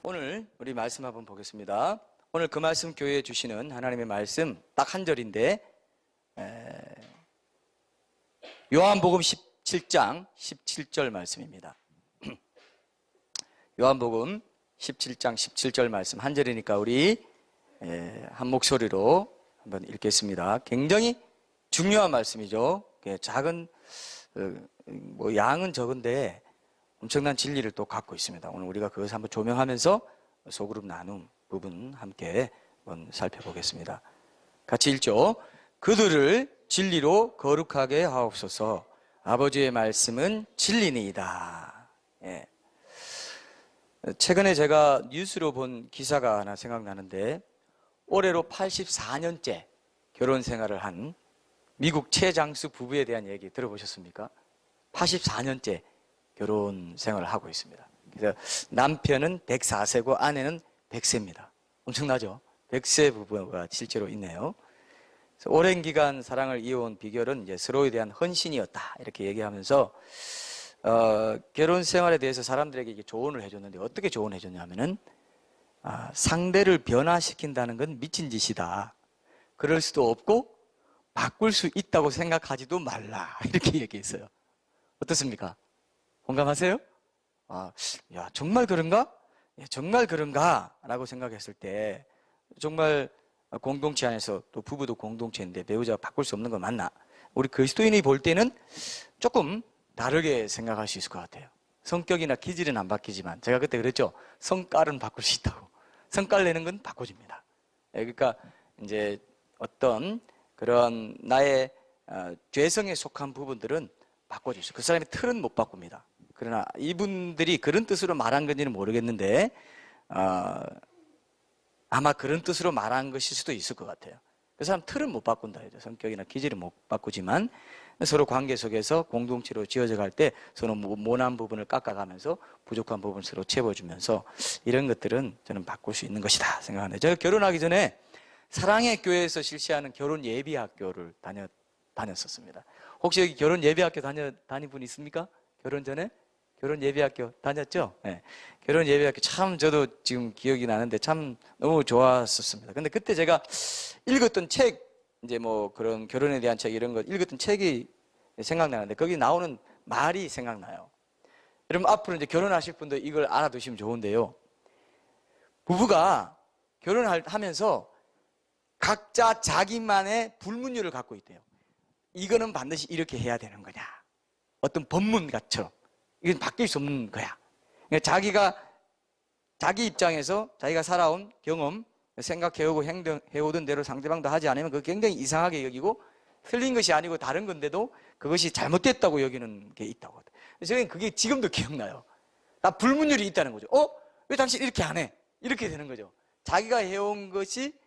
오늘 우리 말씀 한번 보겠습니다. 오늘 그 말씀 교회에 주시는 하나님의 말씀 딱 한 절인데 요한복음 17장 17절 말씀입니다. 요한복음 17장 17절 말씀 한 절이니까 우리 한 목소리로 한번 읽겠습니다. 굉장히 중요한 말씀이죠. 작은 양은 적은데 엄청난 진리를 또 갖고 있습니다. 오늘 우리가 그것을 한번 조명하면서 소그룹 나눔 부분 함께 한번 살펴보겠습니다. 같이 읽죠. 그들을 진리로 거룩하게 하옵소서. 아버지의 말씀은 진리니이다. 예. 최근에 제가 뉴스로 본 기사가 하나 생각나는데 올해로 84년째 결혼 생활을 한 미국 최장수 부부에 대한 얘기 들어보셨습니까? 84년째 결혼 생활을 하고 있습니다. 그래서 남편은 104세고 아내는 100세입니다. 엄청나죠? 100세 부부가 실제로 있네요. 그래서 오랜 기간 사랑을 이어온 비결은 이제 서로에 대한 헌신이었다. 이렇게 얘기하면서 결혼 생활에 대해서 사람들에게 이게 조언을 해줬는데 어떻게 조언해 줬냐면은 상대를 변화시킨다는 건 미친 짓이다. 그럴 수도 없고 바꿀 수 있다고 생각하지도 말라. 이렇게 얘기했어요. 어떻습니까? 공감하세요? 야, 정말 그런가? 정말 그런가? 라고 생각했을 때 정말 공동체 안에서 또 부부도 공동체인데 배우자가 바꿀 수 없는 건 맞나? 우리 그리스도인이 볼 때는 조금 다르게 생각할 수 있을 것 같아요. 성격이나 기질은 안 바뀌지만 제가 그때 그랬죠. 성깔은 바꿀 수 있다고. 성깔 내는 건 바꿔줍니다. 그러니까 이제 어떤 그런 나의 죄성에 속한 부분들은 바꿔주세요. 그 사람의 틀은 못 바꿉니다. 그러나 이분들이 그런 뜻으로 말한 건지는 모르겠는데 아마 그런 뜻으로 말한 것일 수도 있을 것 같아요. 그 사람 틀은 못 바꾼다. 성격이나 기질은 못 바꾸지만 서로 관계 속에서 공동체로 지어져 갈 때 서로 모난 부분을 깎아가면서 부족한 부분을 서로 채워주면서 이런 것들은 저는 바꿀 수 있는 것이다 생각하는데, 제가 결혼하기 전에 사랑의 교회에서 실시하는 결혼 예비학교를 다녔었습니다. 혹시 여기 결혼 예비학교 다닌 분 있습니까? 결혼 전에? 결혼 예비학교 다녔죠? 네. 결혼 예비학교 참 저도 지금 기억이 나는데 참 너무 좋았었습니다. 근데 그때 제가 읽었던 책, 이제 뭐 그런 결혼에 대한 책 이런 거 읽었던 책이 생각나는데 거기 나오는 말이 생각나요. 여러분 앞으로 이제 결혼하실 분들 이걸 알아두시면 좋은데요. 부부가 결혼하면서 각자 자기만의 불문율을 갖고 있대요. 이거는 반드시 이렇게 해야 되는 거냐. 어떤 법문가처럼. 이건 바뀔 수 없는 거야. 그러니까 자기 입장에서 자기가 살아온 경험, 생각해오고 행동해오던 대로 상대방도 하지 않으면 그거 굉장히 이상하게 여기고 틀린 것이 아니고 다른 건데도 그것이 잘못됐다고 여기는 게 있다고. 저는 그게 지금도 기억나요. 나 불문율이 있다는 거죠. 왜 당신 이렇게 안 해? 이렇게 되는 거죠. 자기가 해온 것이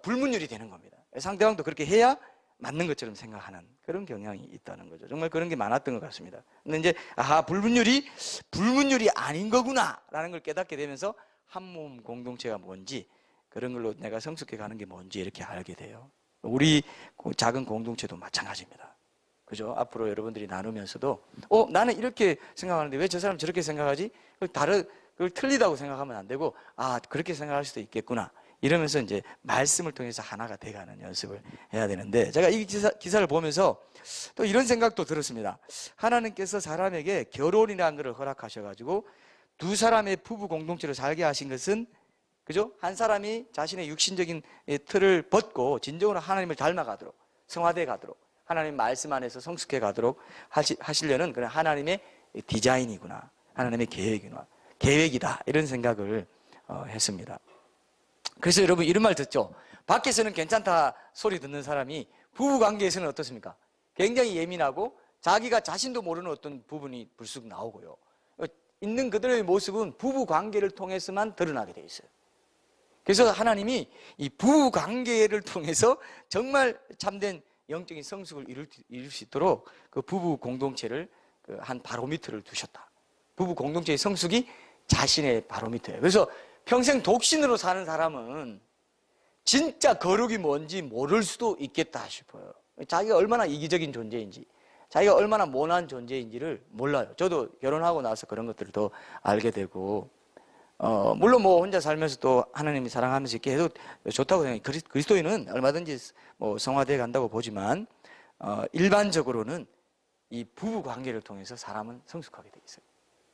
불문율이 되는 겁니다. 상대방도 그렇게 해야 맞는 것처럼 생각하는 그런 경향이 있다는 거죠. 정말 그런 게 많았던 것 같습니다. 근데 이제 불문율이 아닌 거구나 라는 걸 깨닫게 되면서 한 몸 공동체가 뭔지, 그런 걸로 내가 성숙해 가는 게 뭔지 이렇게 알게 돼요. 우리 작은 공동체도 마찬가지입니다. 그죠? 앞으로 여러분들이 나누면서도 나는 이렇게 생각하는데 왜 저 사람 저렇게 생각하지? 그걸 틀리다고 생각하면 안 되고 그렇게 생각할 수도 있겠구나 이러면서 이제 말씀을 통해서 하나가 돼가는 연습을 해야 되는데, 제가 이 기사를 보면서 또 이런 생각도 들었습니다. 하나님께서 사람에게 결혼이라는 것을 허락하셔가지고 두 사람의 부부 공동체로 살게 하신 것은, 그죠? 한 사람이 자신의 육신적인 틀을 벗고 진정으로 하나님을 닮아가도록, 성화돼 가도록, 하나님 말씀 안에서 성숙해 가도록 하시려는 그런 하나님의 디자인이구나, 하나님의 계획이다, 이런 생각을 했습니다. 그래서 여러분 이런 말 듣죠? 밖에서는 괜찮다 소리 듣는 사람이 부부관계에서는 어떻습니까? 굉장히 예민하고 자기가 자신도 모르는 어떤 부분이 불쑥 나오고요. 있는 그들의 모습은 부부관계를 통해서만 드러나게 돼 있어요. 그래서 하나님이 이 부부관계를 통해서 정말 참된 영적인 성숙을 이룰 수 있도록 그 부부 공동체를 한 바로미터를 두셨다. 부부 공동체의 성숙이 자신의 바로미터예요. 그래서 평생 독신으로 사는 사람은 진짜 거룩이 뭔지 모를 수도 있겠다 싶어요. 자기가 얼마나 이기적인 존재인지, 자기가 얼마나 모난 존재인지를 몰라요. 저도 결혼하고 나서 그런 것들을 더 알게 되고, 물론 뭐 혼자 살면서 또 하나님이 사랑하면서 이렇게 해도 좋다고 생각해요. 그리스도인은 얼마든지 뭐 성화되어 간다고 보지만, 일반적으로는 이 부부 관계를 통해서 사람은 성숙하게 돼 있어요.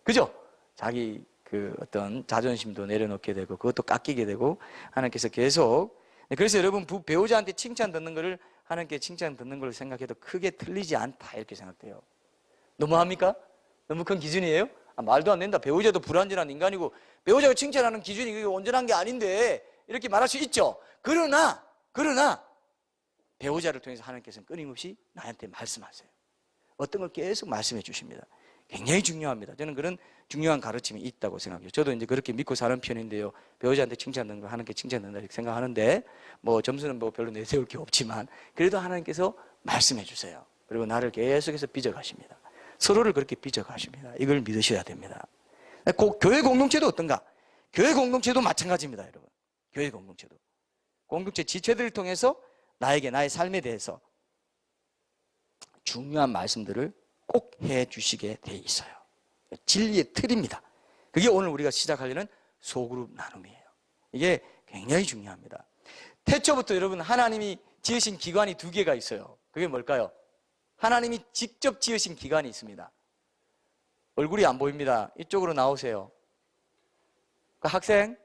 그죠? 자기 그 어떤 자존심도 내려놓게 되고, 그것도 깎이게 되고, 하나님께서 계속. 그래서 여러분, 배우자한테 칭찬 듣는 거를 하나님께 칭찬 듣는 걸 생각해도 크게 틀리지 않다, 이렇게 생각돼요. 너무합니까? 너무 큰 기준이에요? 말도 안 된다. 배우자도 불완전한 인간이고, 배우자가 칭찬하는 기준이 그게 온전한 게 아닌데, 이렇게 말할 수 있죠. 그러나, 배우자를 통해서 하나님께서는 끊임없이 나한테 말씀하세요. 어떤 걸 계속 말씀해 주십니다. 굉장히 중요합니다. 저는 그런 중요한 가르침이 있다고 생각해요. 저도 이제 그렇게 믿고 사는 편인데요. 배우자한테 칭찬 듣는 거 하나님께 칭찬 듣는다 이렇게 생각하는데, 뭐 점수는 뭐 별로 내세울 게 없지만, 그래도 하나님께서 말씀해 주세요. 그리고 나를 계속해서 빚어가십니다. 서로를 그렇게 빚어가십니다. 이걸 믿으셔야 됩니다. 교회 공동체도 어떤가? 교회 공동체도 마찬가지입니다, 여러분. 교회 공동체도. 공동체 지체들을 통해서 나에게 나의 삶에 대해서 중요한 말씀들을 꼭 해주시게 돼 있어요. 진리의 틀입니다. 그게 오늘 우리가 시작하려는 소그룹 나눔이에요. 이게 굉장히 중요합니다. 태초부터 여러분, 하나님이 지으신 기관이 두 개가 있어요. 그게 뭘까요? 하나님이 직접 지으신 기관이 있습니다. 얼굴이 안 보입니다. 이쪽으로 나오세요. 그 학생,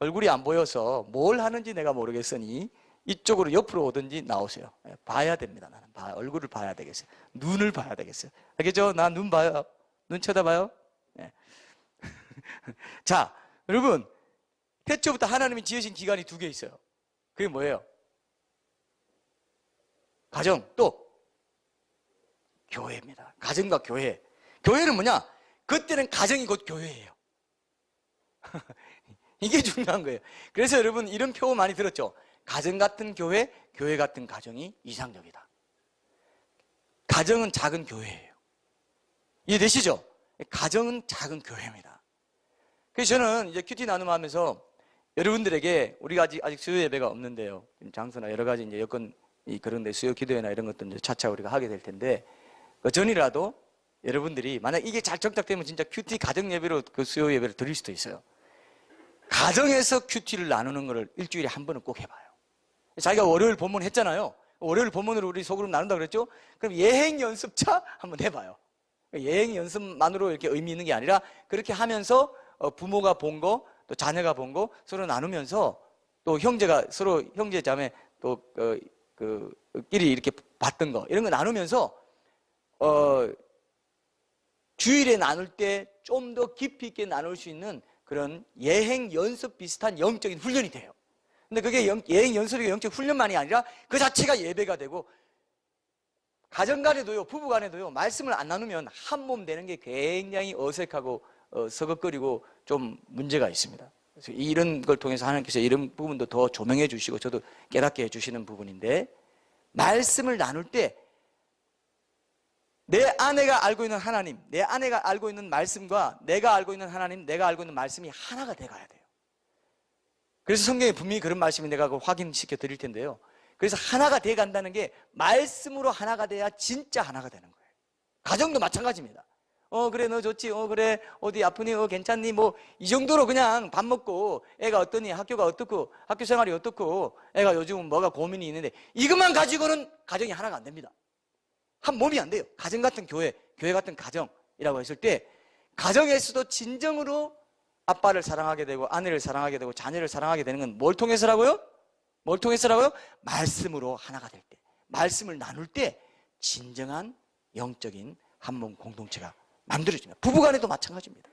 얼굴이 안 보여서 뭘 하는지 내가 모르겠으니 이쪽으로 옆으로 오든지 나오세요. 봐야 됩니다. 나는 얼굴을 봐야 되겠어요. 눈을 봐야 되겠어요. 알겠죠? 나 눈 봐요. 눈 쳐다봐요. 네. 자, 여러분, 태초부터 하나님이 지으신 기관이 두 개 있어요. 그게 뭐예요? 가정, 또 교회입니다. 가정과 교회. 교회는 뭐냐? 그때는 가정이 곧 교회예요. 이게 중요한 거예요. 그래서 여러분, 이런 표 많이 들었죠? 가정 같은 교회, 교회 같은 가정이 이상적이다. 가정은 작은 교회예요. 이해되시죠? 가정은 작은 교회입니다. 그래서 저는 이제 큐티 나눔하면서 여러분들에게, 우리가 아직 수요 예배가 없는데요. 장소나 여러 가지 이제 여건 그런데 수요 기도회나 이런 것도 이제 차차 우리가 하게 될 텐데, 그 전이라도 여러분들이 만약 이게 잘 정착되면 진짜 큐티 가정 예배로 그 수요 예배를 드릴 수도 있어요. 가정에서 큐티를 나누는 거를 일주일에 한 번은 꼭 해봐요. 자기가 월요일 본문 했잖아요. 월요일 본문으로 우리 소그룹 나눈다 그랬죠? 그럼 예행 연습차 한번 해봐요. 예행 연습만으로 이렇게 의미 있는 게 아니라 그렇게 하면서 부모가 본 거, 또 자녀가 본 거 서로 나누면서, 또 형제가 서로 형제 자매 또 끼리 이렇게 봤던 거 이런 거 나누면서 주일에 나눌 때 좀 더 깊이 있게 나눌 수 있는 그런 예행 연습 비슷한 영적인 훈련이 돼요. 근데 그게 예행 연습이 영적 훈련만이 아니라 그 자체가 예배가 되고, 가정 간에도요, 부부 간에도요, 말씀을 안 나누면 한 몸 되는 게 굉장히 어색하고 서걱거리고 좀 문제가 있습니다. 그래서 이런 걸 통해서 하나님께서 이런 부분도 더 조명해 주시고 저도 깨닫게 해 주시는 부분인데, 말씀을 나눌 때 내 아내가 알고 있는 하나님, 내 아내가 알고 있는 말씀과 내가 알고 있는 하나님, 내가 알고 있는 말씀이 하나가 돼가야 돼요. 그래서 성경에 분명히 그런 말씀이 내가 확인시켜 드릴 텐데요. 그래서 하나가 돼 간다는 게 말씀으로 하나가 돼야 진짜 하나가 되는 거예요. 가정도 마찬가지입니다. 그래 너 좋지, 그래 어디 아프니, 괜찮니, 뭐 이 정도로 그냥 밥 먹고 애가 어떠니, 학교가 어떻고, 학교 생활이 어떻고, 애가 요즘은 뭐가 고민이 있는데, 이것만 가지고는 가정이 하나가 안 됩니다. 한 몸이 안 돼요. 가정 같은 교회, 교회 같은 가정이라고 했을 때, 가정에서도 진정으로 아빠를 사랑하게 되고 아내를 사랑하게 되고 자녀를 사랑하게 되는 건 뭘 통해서라고요? 뭘 통해서라고요? 말씀으로 하나가 될 때, 말씀을 나눌 때 진정한 영적인 한 몸 공동체가 만들어집니다. 부부간에도 마찬가지입니다.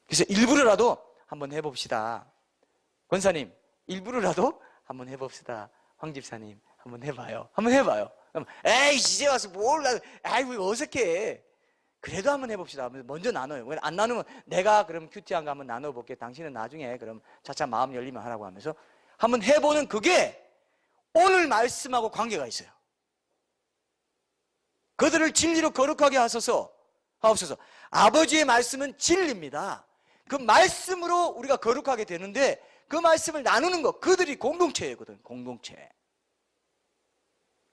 그래서 일부러라도 한번 해봅시다. 권사님, 일부러라도 한번 해봅시다. 황 집사님, 한번 해봐요. 한번 해봐요. 에이, 이제 와서 뭘, 아이고, 어색해. 그래도 한번 해봅시다. 먼저 나눠요. 안 나누면 내가 그럼 큐티한 거 한번 나눠볼게. 당신은 나중에 그럼 차차 마음 열리면 하라고 하면서 한번 해보는, 그게 오늘 말씀하고 관계가 있어요. 그들을 진리로 거룩하게 하소서. 아버지의 말씀은 진리입니다. 그 말씀으로 우리가 거룩하게 되는데, 그 말씀을 나누는 것, 그들이 공동체거든.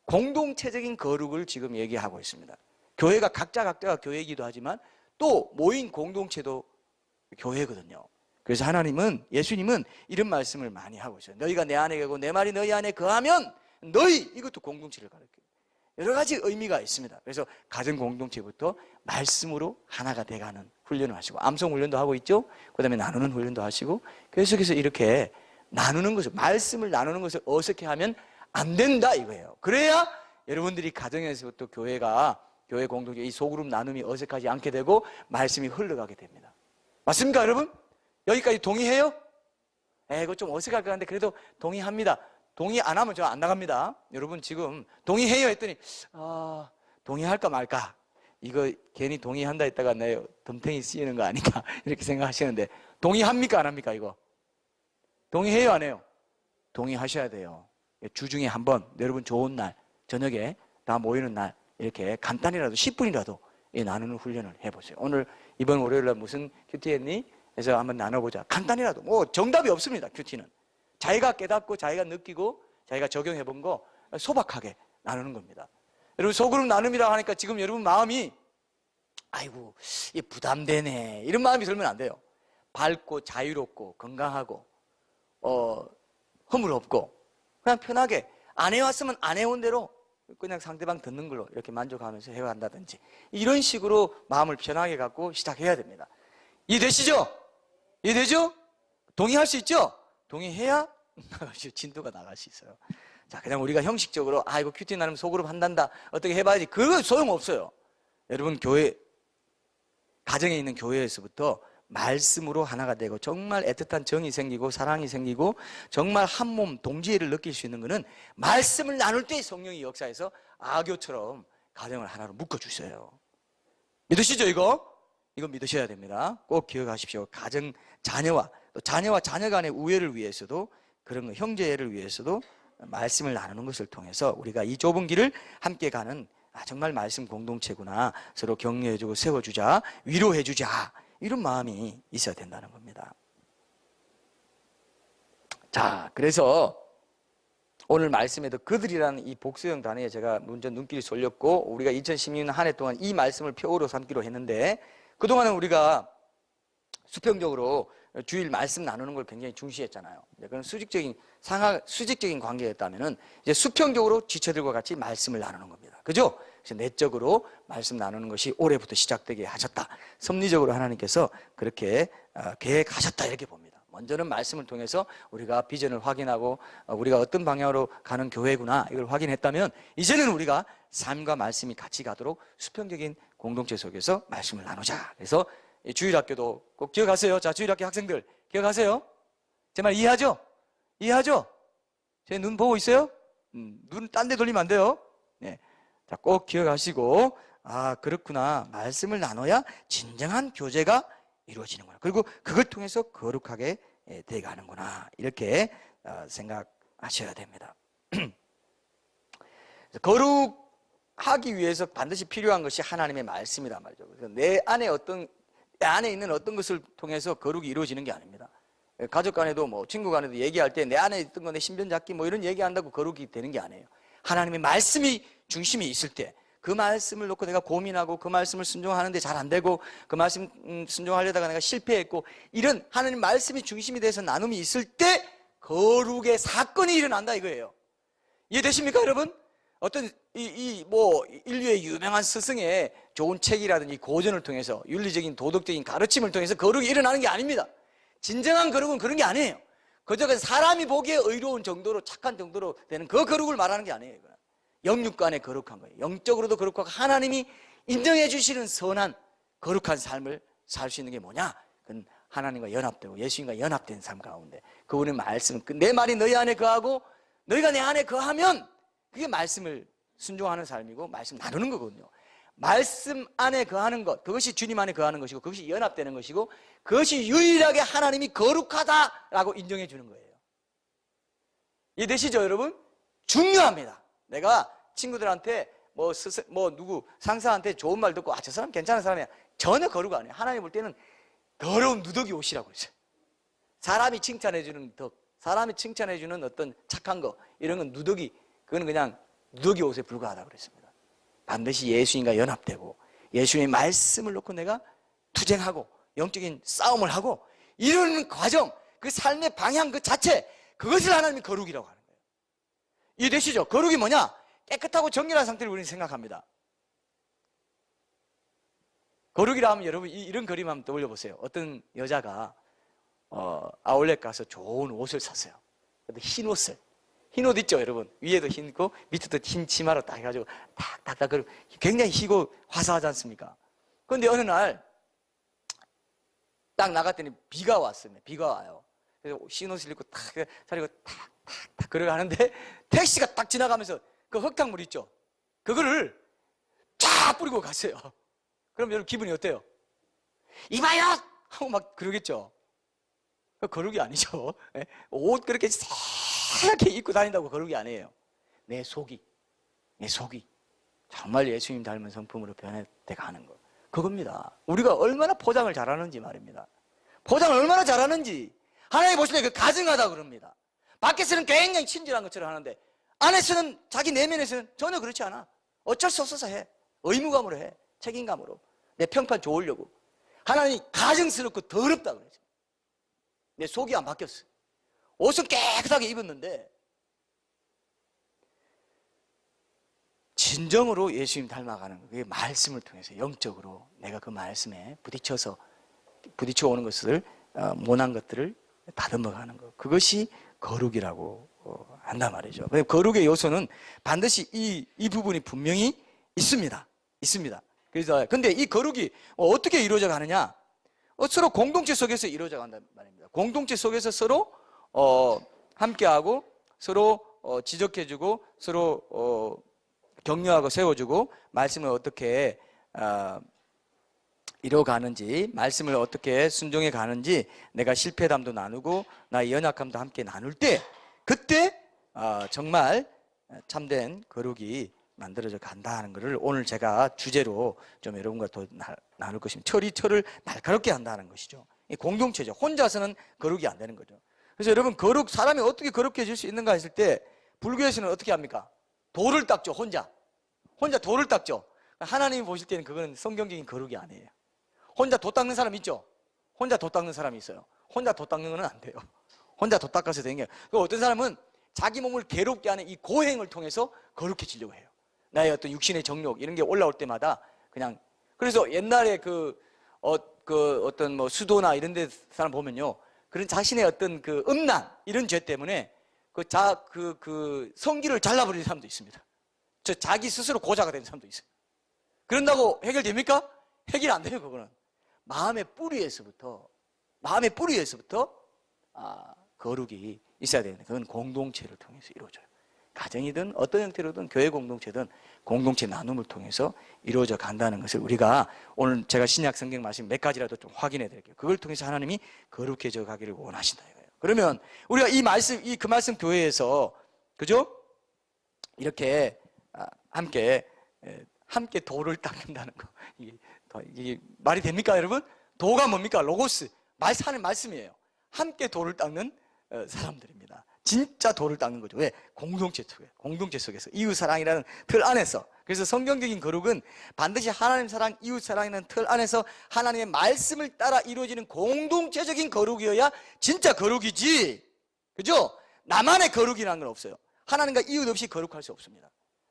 공동체적인 거룩을 지금 얘기하고 있습니다. 교회가 각자가 교회이기도 하지만 또 모인 공동체도 교회거든요. 그래서 하나님은, 예수님은 이런 말씀을 많이 하고 있어요. 너희가 내 안에 거하고 내 말이 너희 안에 거하면 너희, 이것도 공동체를 가르쳐요. 여러 가지 의미가 있습니다. 그래서 가정 공동체부터 말씀으로 하나가 돼가는 훈련을 하시고, 암송 훈련도 하고 있죠. 그 다음에 나누는 훈련도 하시고, 계속해서 이렇게 나누는 것을, 말씀을 나누는 것을 어색해 하면 안 된다 이거예요. 그래야 여러분들이 가정에서부터 교회 공동체, 이 소그룹 나눔이 어색하지 않게 되고 말씀이 흘러가게 됩니다. 맞습니까 여러분? 여기까지 동의해요? 이거 좀 어색할 것 같은데 그래도 동의합니다. 동의 안 하면 저 안 나갑니다. 여러분 지금 동의해요 했더니 동의할까 말까, 이거 괜히 동의한다 했다가 내 덤탱이 쓰이는 거 아닌가 이렇게 생각하시는데, 동의합니까 안 합니까? 이거 동의해요 안 해요? 동의하셔야 돼요. 주중에 한번 여러분 좋은 날 저녁에 다 모이는 날 이렇게 간단히라도 10분이라도 나누는 훈련을 해보세요. 오늘 이번 월요일날 무슨 큐티 했니? 해서 한번 나눠보자. 간단히라도, 뭐 정답이 없습니다. 큐티는 자기가 깨닫고 자기가 느끼고 자기가 적용해 본 거 소박하게 나누는 겁니다. 여러분 소그룹 나눔이라고 하니까 지금 여러분 마음이 아이고 이게 부담되네 이런 마음이 들면 안 돼요. 밝고 자유롭고 건강하고 허물 없고 그냥 편하게 안 해왔으면 안 해온 대로 그냥 상대방 듣는 걸로 이렇게 만족하면서 해간다든지 이런 식으로 마음을 편하게 갖고 시작해야 됩니다. 이해되시죠? 이해되죠? 동의할 수 있죠? 동의해야 진도가 나갈 수 있어요. 자, 그냥 우리가 형식적으로 이거 큐티 나누면 소그룹 한단다 어떻게 해봐야지, 그거 소용없어요. 여러분 교회, 가정에 있는 교회에서부터 말씀으로 하나가 되고 정말 애틋한 정이 생기고 사랑이 생기고 정말 한 몸 동지애를 느낄 수 있는 것은 말씀을 나눌 때 성령이 역사해서 아교처럼 가정을 하나로 묶어주세요. 믿으시죠 이거? 이거 믿으셔야 됩니다. 꼭 기억하십시오. 가정, 자녀와 또 자녀와 자녀 간의 우애를 위해서도, 그런 거 형제를 위해서도 말씀을 나누는 것을 통해서 우리가 이 좁은 길을 함께 가는 정말 말씀 공동체구나, 서로 격려해주고 세워주자, 위로해주자, 이런 마음이 있어야 된다는 겁니다. 자, 그래서 오늘 말씀에도 그들이라는 이 복수형 단어에 제가 먼저 눈길이 쏠렸고, 우리가 2016년 한 해 동안 이 말씀을 표어로 삼기로 했는데, 그동안은 우리가 수평적으로 주일 말씀 나누는 걸 굉장히 중시했잖아요. 그런 수직적인 관계였다면은 이제 수평적으로 지체들과 같이 말씀을 나누는 겁니다. 그죠? 그래서 내적으로 말씀 나누는 것이 올해부터 시작되게 하셨다. 섭리적으로 하나님께서 그렇게 계획하셨다 이렇게 봅니다. 먼저는 말씀을 통해서 우리가 비전을 확인하고 우리가 어떤 방향으로 가는 교회구나 이걸 확인했다면, 이제는 우리가 삶과 말씀이 같이 가도록 수평적인 공동체 속에서 말씀을 나누자. 그래서 주일학교도 꼭 기억하세요. 자, 주일학교 학생들 기억하세요? 제 말 이해하죠? 이해하죠? 제 눈 보고 있어요? 눈 딴 데 돌리면 안 돼요. 네. 자, 꼭 기억하시고, 그렇구나, 말씀을 나눠야 진정한 교제가 이루어지는구나, 그리고 그걸 통해서 거룩하게 돼가는구나, 이렇게 생각하셔야 됩니다. 거룩하기 위해서 반드시 필요한 것이 하나님의 말씀이란 말이죠. 그래서 내 안에 있는 어떤 것을 통해서 거룩이 이루어지는 게 아닙니다. 가족 간에도 뭐 친구 간에도 얘기할 때 내 안에 있던 거, 내 신변 잡기 뭐 이런 얘기한다고 거룩이 되는 게 아니에요. 하나님의 말씀이 중심이 있을 때, 그 말씀을 놓고 내가 고민하고 그 말씀을 순종하는데 잘 안 되고 그 말씀 순종하려다가 내가 실패했고, 이런 하나님 말씀이 중심이 돼서 나눔이 있을 때 거룩의 사건이 일어난다 이거예요. 이해되십니까 여러분? 어떤 인류의 유명한 스승의 좋은 책이라든지 고전을 통해서 윤리적인 도덕적인 가르침을 통해서 거룩이 일어나는 게 아닙니다. 진정한 거룩은 그런 게 아니에요. 그저 사람이 보기에 의로운 정도로, 착한 정도로 되는 그 거룩을 말하는 게 아니에요. 영육간에 거룩한 거예요. 영적으로도 거룩하고 하나님이 인정해 주시는 선한 거룩한 삶을 살 수 있는 게 뭐냐? 그건 하나님과 연합되고 예수님과 연합된 삶 가운데 그분의 말씀, 내 말이 너희 안에 거하고 너희가 내 안에 거하면, 그게 말씀을 순종하는 삶이고 말씀 나누는 거거든요. 말씀 안에 거하는 것, 그것이 주님 안에 거하는 것이고 그것이 연합되는 것이고 그것이 유일하게 하나님이 거룩하다라고 인정해 주는 거예요. 이해되시죠 여러분? 중요합니다. 내가 친구들한테 누구 상사한테 좋은 말 듣고 저 사람 괜찮은 사람이야, 전혀 거룩 안 해요. 하나님 볼 때는 더러운 누더기 옷이라고 그랬어요. 사람이 칭찬해 주는 덕, 사람이 칭찬해 주는 어떤 착한 거, 이런 건 누더기, 그거는 그냥 누더기 옷에 불과하다고 그랬습니다. 반드시 예수님과 연합되고 예수님의 말씀을 놓고 내가 투쟁하고 영적인 싸움을 하고 이루는 과정, 그 삶의 방향 그 자체, 그것을 하나님이 거룩이라고 하는 거예요. 이해되시죠? 거룩이 뭐냐? 깨끗하고 정결한 상태를 우리는 생각합니다. 거룩이라 하면 여러분 이런 그림 한번 떠올려 보세요. 어떤 여자가 아울렛 가서 좋은 옷을 샀어요. 흰 옷을. 흰 옷 있죠, 여러분? 위에도 흰고 밑에도 흰 치마로 딱 해가지고 탁탁탁 그리고 굉장히 희고 화사하지 않습니까? 그런데 어느 날 딱 나갔더니 비가 왔습니다. 비가 와요. 그래서 흰 옷을 입고 탁 차리고 탁탁탁 걸어가는데 택시가 딱 지나가면서 그 흙탕물 있죠? 그거를 쫙 뿌리고 갔어요. 그럼 여러분 기분이 어때요? 이봐요! 하고 막 그러겠죠? 거룩이 아니죠. 옷 그렇게 새하얗게 입고 다닌다고 거룩이 아니에요. 내 속이 정말 예수님 닮은 성품으로 변해돼 가는 거, 그겁니다. 우리가 얼마나 포장을 잘하는지 말입니다. 포장을 얼마나 잘하는지. 하나님 보실 때 그 가증하다 그럽니다. 밖에서는 굉장히 친절한 것처럼 하는데 안에서는, 자기 내면에서는 전혀 그렇지 않아. 어쩔 수 없어서 해. 의무감으로 해. 책임감으로. 내 평판 좋으려고. 하나님이 가증스럽고 더럽다 그러죠. 내 속이 안 바뀌었어. 옷은 깨끗하게 입었는데 진정으로 예수님 닮아가는 거, 그게 말씀을 통해서 영적으로 내가 그 말씀에 부딪혀 오는 것을, 모난 것들을 다듬어가는 것, 그것이 거룩이라고 한단 말이죠. 거룩의 요소는 반드시 이 부분이 분명히 있습니다. 그래서 근데 이 거룩이 어떻게 이루어져 가느냐? 서로 공동체 속에서 이루어져 간단 말입니다. 공동체 속에서 서로 함께하고 서로 지적해주고 서로 격려하고 세워주고 말씀을 어떻게 이뤄가는지, 말씀을 어떻게 순종해 가는지, 내가 실패담도 나누고 나의 연약함도 함께 나눌 때, 그때 정말 참된 거룩이 만들어져 간다는 것을 오늘 제가 주제로 좀 여러분과 더 나눌 것입니다. 철을 날카롭게 한다는 것이죠. 이 공동체죠. 혼자서는 거룩이 안 되는 거죠. 그래서 여러분, 사람이 어떻게 거룩해질 수 있는가 했을 때 불교에서는 어떻게 합니까? 돌을 닦죠. 혼자 돌을 닦죠. 하나님이 보실 때는 그건 성경적인 거룩이 아니에요. 혼자 도 닦는 사람 있죠? 혼자 도 닦는 사람이 있어요. 혼자 도 닦는 건 안 돼요. 혼자 도 닦아서 되는 게, 어떤 사람은 자기 몸을 괴롭게 하는 이 고행을 통해서 거룩해지려고 해요. 나의 어떤 육신의 정욕 이런 게 올라올 때마다 그냥. 그래서 옛날에 어떤 뭐 수도나 이런 데 사람 보면요, 그런 자신의 어떤 그 음란 이런 죄 때문에 성기를 잘라버리는 사람도 있습니다. 자기 스스로 고자가 된 사람도 있어요. 그런다고 해결됩니까? 해결 안 돼요. 그거는 마음의 뿌리에서부터 거룩이 있어야 되는데, 그건 공동체를 통해서 이루어져요. 가정이든 어떤 형태로든 교회 공동체든 공동체 나눔을 통해서 이루어져 간다는 것을 우리가 오늘 제가 신약 성경 말씀 몇 가지라도 좀 확인해 드릴게요. 그걸 통해서 하나님이 거룩해져 가기를 원하신다 이거예요. 그러면 우리가 그 말씀 교회에서, 그죠? 이렇게 함께 도를 닦는다는 거, 이게 말이 됩니까, 여러분? 도가 뭡니까? 로고스, 하는 말씀이에요. 함께 도를 닦는 사람들입니다. 진짜 도를 닦는 거죠. 왜? 공동체 속에서 이웃사랑이라는 틀 안에서. 그래서 성경적인 거룩은 반드시 하나님 사랑, 이웃사랑이라는 틀 안에서 하나님의 말씀을 따라 이루어지는 공동체적인 거룩이어야 진짜 거룩이지, 그죠? 나만의 거룩이라는 건 없어요. 하나님과 이웃 없이 거룩할 수 없습니다.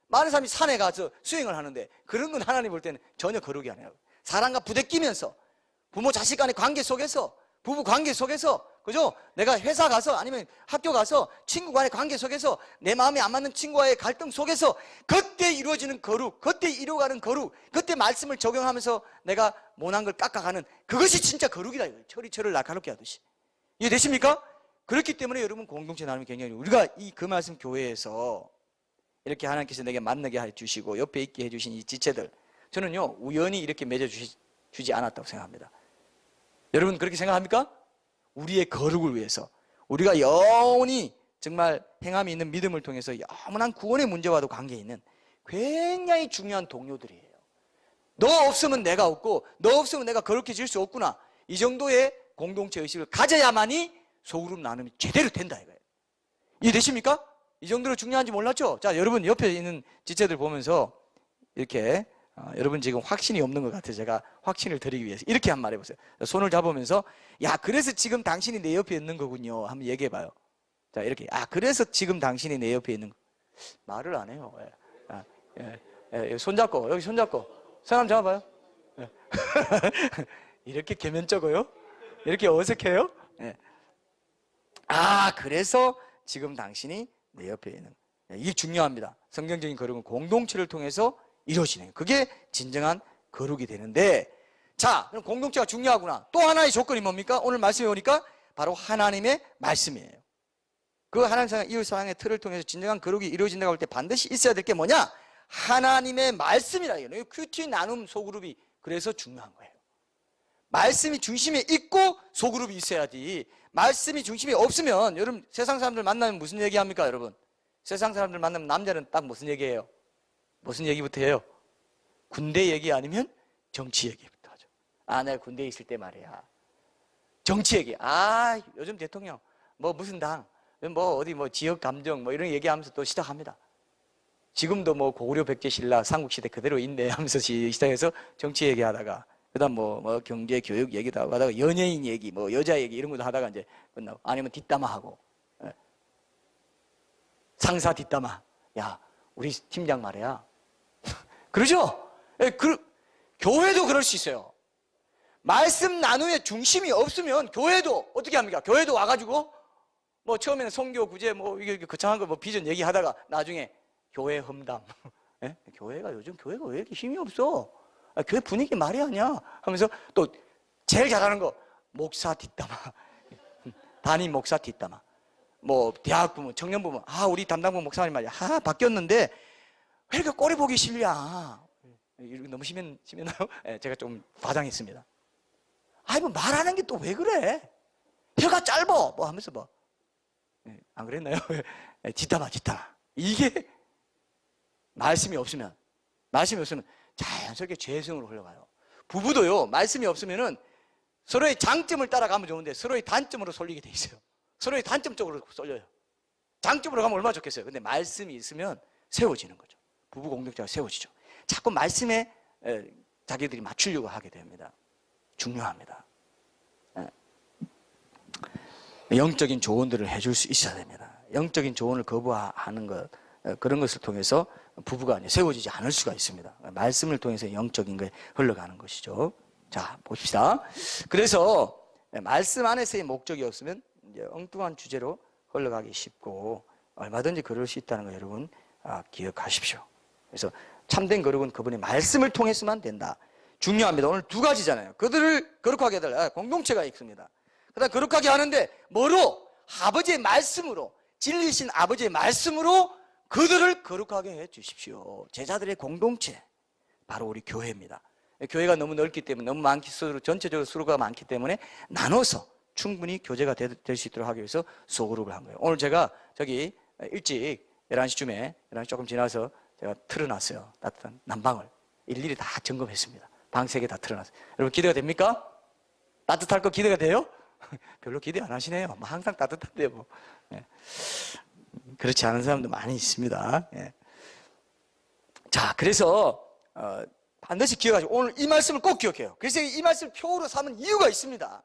많은 사람이 산에 가서 수행을 하는데 그런 건 하나님 볼 때는 전혀 거룩이 아니에요. 사람과 부대끼면서, 부모 자식 간의 관계 속에서, 부부 관계 속에서, 그죠? 내가 회사 가서 아니면 학교 가서 친구 간의 관계 속에서, 내 마음에 안 맞는 친구와의 갈등 속에서 그때 이루어지는 거룩, 그때 이루어가는 거룩, 그때 말씀을 적용하면서 내가 모난 걸 깎아가는, 그것이 진짜 거룩이다 이거예요. 철을 날카롭게 하듯이. 이해되십니까? 그렇기 때문에 여러분, 공동체 나눔이 굉장히, 우리가 그 말씀 교회에서 이렇게 하나님께서 내게 만나게 해주시고 옆에 있게 해주신 이 지체들, 저는요 우연히 이렇게 맺어주지 않았다고 생각합니다. 여러분 그렇게 생각합니까? 우리의 거룩을 위해서, 우리가 영원히 정말 행함이 있는 믿음을 통해서 영원한 구원의 문제와도 관계 있는 굉장히 중요한 동료들이에요. 너 없으면 내가 없고 너 없으면 내가 거룩해질 수 없구나, 이 정도의 공동체 의식을 가져야만이 소그룹 나눔이 제대로 된다 이거예요. 이해되십니까? 이 정도로 중요한지 몰랐죠? 자, 여러분 옆에 있는 지체들 보면서 이렇게 여러분 지금 확신이 없는 것 같아요. 제가 확신을 드리기 위해서 이렇게 한 말 해보세요. 손을 잡으면서 야 그래서 지금 당신이 내 옆에 있는 거군요. 한번 얘기해 봐요. 자 이렇게 그래서 지금 당신이 내 옆에 있는 거. 말을 안 해요. 손잡고 여기 손잡고 사람 잡아봐요. 이렇게 개면적어요? 이렇게 어색해요? 그래서 지금 당신이 내 옆에 있는 거. 이게 중요합니다. 성경적인 거룩은 공동체를 통해서 이루어지는 그게 진정한 거룩이 되는데, 자 그럼 공동체가 중요하구나. 또 하나의 조건이 뭡니까? 오늘 말씀해 보니까 바로 하나님의 말씀이에요. 그 하나님 사랑 이웃 사랑의 틀을 통해서 진정한 거룩이 이루어진다고 할 때 반드시 있어야 될 게 뭐냐? 하나님의 말씀이라 이거예요. 큐티 나눔 소그룹이 그래서 중요한 거예요. 말씀이 중심에 있고 소그룹이 있어야지. 말씀이 중심에 없으면, 여러분 세상 사람들 만나면 무슨 얘기합니까 여러분? 세상 사람들 만나면 남자는 딱 무슨 얘기해요? 무슨 얘기부터 해요? 군대 얘기 아니면 정치 얘기부터 하죠. 내가 군대에 있을 때 말이야. 정치 얘기. 요즘 대통령 뭐 무슨 당 뭐 어디 뭐 지역 감정 뭐 이런 얘기하면서 또 시작합니다. 지금도 뭐 고구려 백제 신라 삼국시대 그대로 있네 하면서 시작해서 정치 얘기하다가 그다음 뭐 경제 교육 얘기도 하고 하다가 연예인 얘기 뭐 여자 얘기 이런 것도 하다가 이제 끝나고, 아니면 뒷담화하고, 상사 뒷담화. 야 우리 팀장 말이야. 그러죠? 교회도 그럴 수 있어요. 말씀 나눔의 중심이 없으면 교회도 어떻게 합니까? 교회도 와가지고 뭐 처음에는 선교 구제 뭐 이게 거창한 거 뭐 비전 얘기하다가 나중에 교회 험담. 교회가 요즘 교회가 왜 이렇게 힘이 없어? 교회 분위기 말이 아니야 하면서 또 제일 잘하는 거 목사 뒷담화. 담임 목사 뒷담화. 뭐 대학 부모, 청년 부모. 우리 담당부 목사님 말이야. 바뀌었는데 왜 이렇게 꼴이 보기 싫냐? 이렇게 너무 심했나요? 제가 좀 과장했습니다. 뭐 말하는 게 또 왜 그래? 혀가 짧아 뭐 하면서 뭐. 안 그랬나요? 뒷담화. 이게 말씀이 없으면 자연스럽게 죄성으로 흘러가요. 부부도요, 말씀이 없으면은 서로의 장점을 따라가면 좋은데 서로의 단점으로 쏠리게 돼 있어요. 서로의 단점 쪽으로 쏠려요. 장점으로 가면 얼마나 좋겠어요. 근데 말씀이 있으면 세워지는 거죠. 부부 공동체가 세워지죠. 자꾸 말씀에 자기들이 맞추려고 하게 됩니다. 중요합니다. 영적인 조언들을 해줄 수 있어야 됩니다. 영적인 조언을 거부하는 것, 그런 것을 통해서 부부가 세워지지 않을 수가 있습니다. 말씀을 통해서 영적인 게 흘러가는 것이죠. 자, 봅시다. 그래서 말씀 안에서의 목적이 없으면 이제 엉뚱한 주제로 흘러가기 쉽고 얼마든지 그럴 수 있다는 거 여러분 기억하십시오. 그래서 참된 거룩은 그분의 말씀을 통해서만 된다. 중요합니다. 오늘 두 가지잖아요. 그들을 거룩하게 해달라. 공동체가 있습니다. 그다음 거룩하게 하는데 뭐로? 아버지의 말씀으로, 진리신 아버지의 말씀으로 그들을 거룩하게 해 주십시오. 제자들의 공동체, 바로 우리 교회입니다. 교회가 너무 넓기 때문에, 너무 많기, 전체적으로 수로가 많기 때문에 나눠서 충분히 교제가 될 수 있도록 하기 위해서 소그룹을 한 거예요. 오늘 제가 저기 일찍 11시쯤에 11시 조금 지나서 제가 틀어놨어요. 따뜻한 난방을 일일이 다 점검했습니다. 방 3개 다 틀어놨어요. 여러분 기대가 됩니까? 따뜻할 거 기대가 돼요? 별로 기대 안 하시네요. 뭐 항상 따뜻한데 뭐. 그렇지 않은 사람도 많이 있습니다. 자, 그래서 반드시 기억하시고 오늘 이 말씀을 꼭 기억해요. 그래서 이 말씀을 표로 삼은 이유가 있습니다.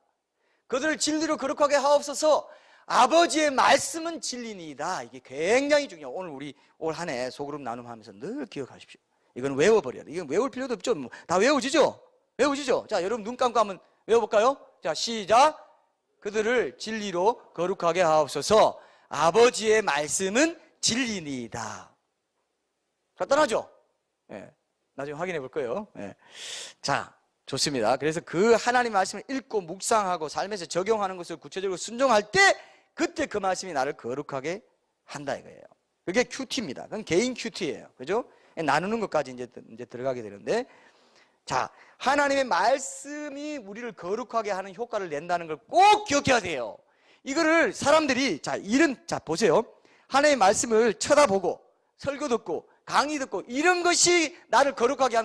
그들을 진리로 거룩하게 하옵소서. 아버지의 말씀은 진리니이다. 이게 굉장히 중요해요. 오늘 우리 올 한 해 소그룹 나눔하면서 늘 기억하십시오. 이건 외워버려야 돼. 이건 외울 필요도 없죠. 다 외워지죠? 외워지죠? 자, 여러분 눈 감고 한번 외워볼까요? 자, 시작. 그들을 진리로 거룩하게 하옵소서. 아버지의 말씀은 진리니이다. 간단하죠? 나중에 확인해 볼 거예요. 자, 좋습니다. 그래서 그 하나님 말씀을 읽고 묵상하고 삶에서 적용하는 것을 구체적으로 순종할 때 그때 그 말씀이 나를 거룩하게 한다 이거예요. 그게 큐티입니다. 그건 개인 큐티예요. 그죠? 나누는 것까지 이제 들어가게 되는데, 자, 하나님의 말씀이 우리를 거룩하게 하는 효과를 낸다는 걸 꼭 기억해야 돼요. 이거를 사람들이, 자, 보세요. 하나님의 말씀을 쳐다보고, 설교 듣고, 강의 듣고, 이런 것이 나를 거룩하게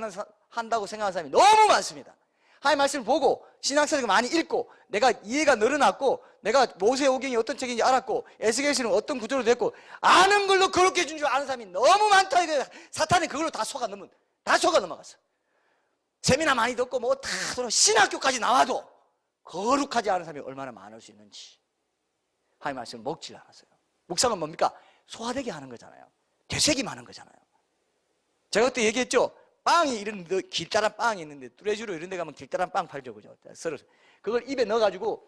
한다고 생각하는 사람이 너무 많습니다. 하나님의 말씀을 보고, 신학서를 많이 읽고, 내가 이해가 늘어났고, 내가 모세오경이 어떤 책인지 알았고, 에스겔서는 어떤 구조로 됐고, 아는 걸로 거룩해 준 줄 아는 사람이 너무 많다. 사탄이 그걸로 다 속아 넘어갔어. 세미나 많이 듣고 뭐 다 신학교까지 나와도 거룩하지 않은 사람이 얼마나 많을 수 있는지 하나님 말씀을 먹질 않았어요. 묵상은 뭡니까? 소화되게 하는 거잖아요. 되새김하는 거잖아요. 제가 그때 얘기했죠. 빵이 이런 길다란 빵이 있는데 뚜레쥬로 이런 데 가면 길다란 빵 팔죠, 그죠? 썰어서 그걸 입에 넣어가지고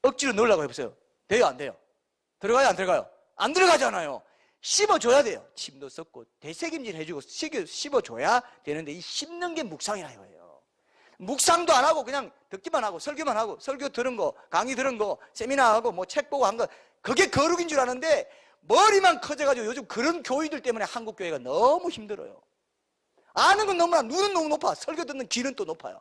억지로 넣으려고 해보세요. 돼요, 안 돼요? 들어가요, 안 들어가요? 안 들어가잖아요. 씹어줘야 돼요. 침도 섞고 되새김질 해주고 씹어줘야 되는데 이 씹는 게 묵상이라 이거예요. 묵상도 안 하고 그냥 듣기만 하고 설교만 하고 설교 들은 거, 강의 들은 거, 세미나 하고 뭐 책 보고 한 거 그게 거룩인 줄 아는데 머리만 커져가지고 요즘 그런 교회들 때문에 한국 교회가 너무 힘들어요. 아는 건 너무나 눈은 너무 높아. 설교 듣는 귀는 또 높아요.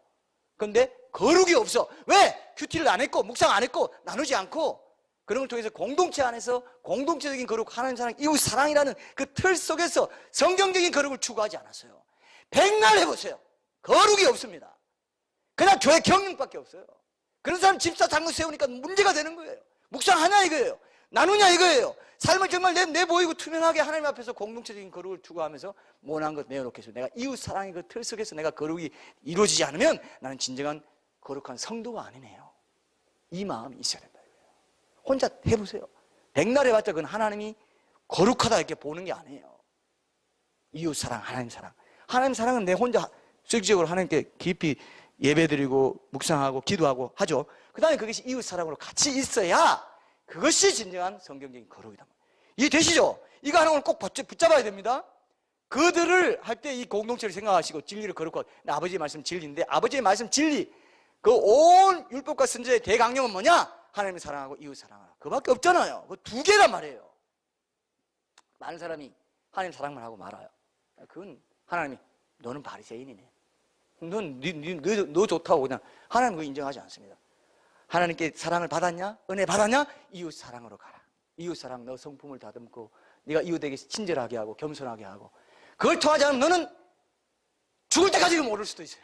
그런데 거룩이 없어. 왜? 큐티를 안 했고 묵상 안 했고 나누지 않고 그런 걸 통해서 공동체 안에서 공동체적인 거룩, 하나님 사랑, 이웃 사랑이라는 그 틀 속에서 성경적인 거룩을 추구하지 않았어요. 백날 해보세요. 거룩이 없습니다. 그냥 교회 경영밖에 없어요. 그런 사람 집사 장로 세우니까 문제가 되는 거예요. 묵상하냐 이거예요. 나누냐 이거예요. 삶을 정말 내보이고 투명하게 하나님 앞에서 공동체적인 거룩을 추구하면서 못난 것 내어놓겠어요. 내가 이웃 사랑의 그 틀 속에서 내가 거룩이 이루어지지 않으면 나는 진정한 거룩한 성도가 아니네요. 이 마음이 있어야 된다 이거예요. 혼자 해보세요. 백날 해봤자 그건 하나님이 거룩하다 이렇게 보는 게 아니에요. 이웃 사랑, 하나님 사랑. 하나님 사랑은 내 혼자 수직적으로 하나님께 깊이 예배드리고 묵상하고 기도하고 하죠. 그 다음에 그것이 이웃 사랑으로 같이 있어야 그것이 진정한 성경적인 거룩이다. 이해되시죠? 이거 하나는 꼭 붙잡아야 됩니다. 그들을 할 때 이 공동체를 생각하시고 진리를 거룩하고 아버지의 말씀 진리인데 아버지의 말씀 진리 그 온 율법과 선지자의 대강령은 뭐냐? 하나님을 사랑하고 이웃 사랑하라. 그밖에 없잖아요. 그 두 개란 말이에요. 많은 사람이 하나님 사랑만 하고 말아요. 그건 하나님이 너는 바리새인이네. 너 좋다고 그냥 하나님 그거 인정하지 않습니다. 하나님께 사랑을 받았냐? 은혜 받았냐? 이웃 사랑으로 가라. 이웃 사랑 너 성품을 다듬고 네가 이웃에게 친절하게 하고 겸손하게 하고 그걸 통하지 않으면 너는 죽을 때까지 모를 수도 있어요.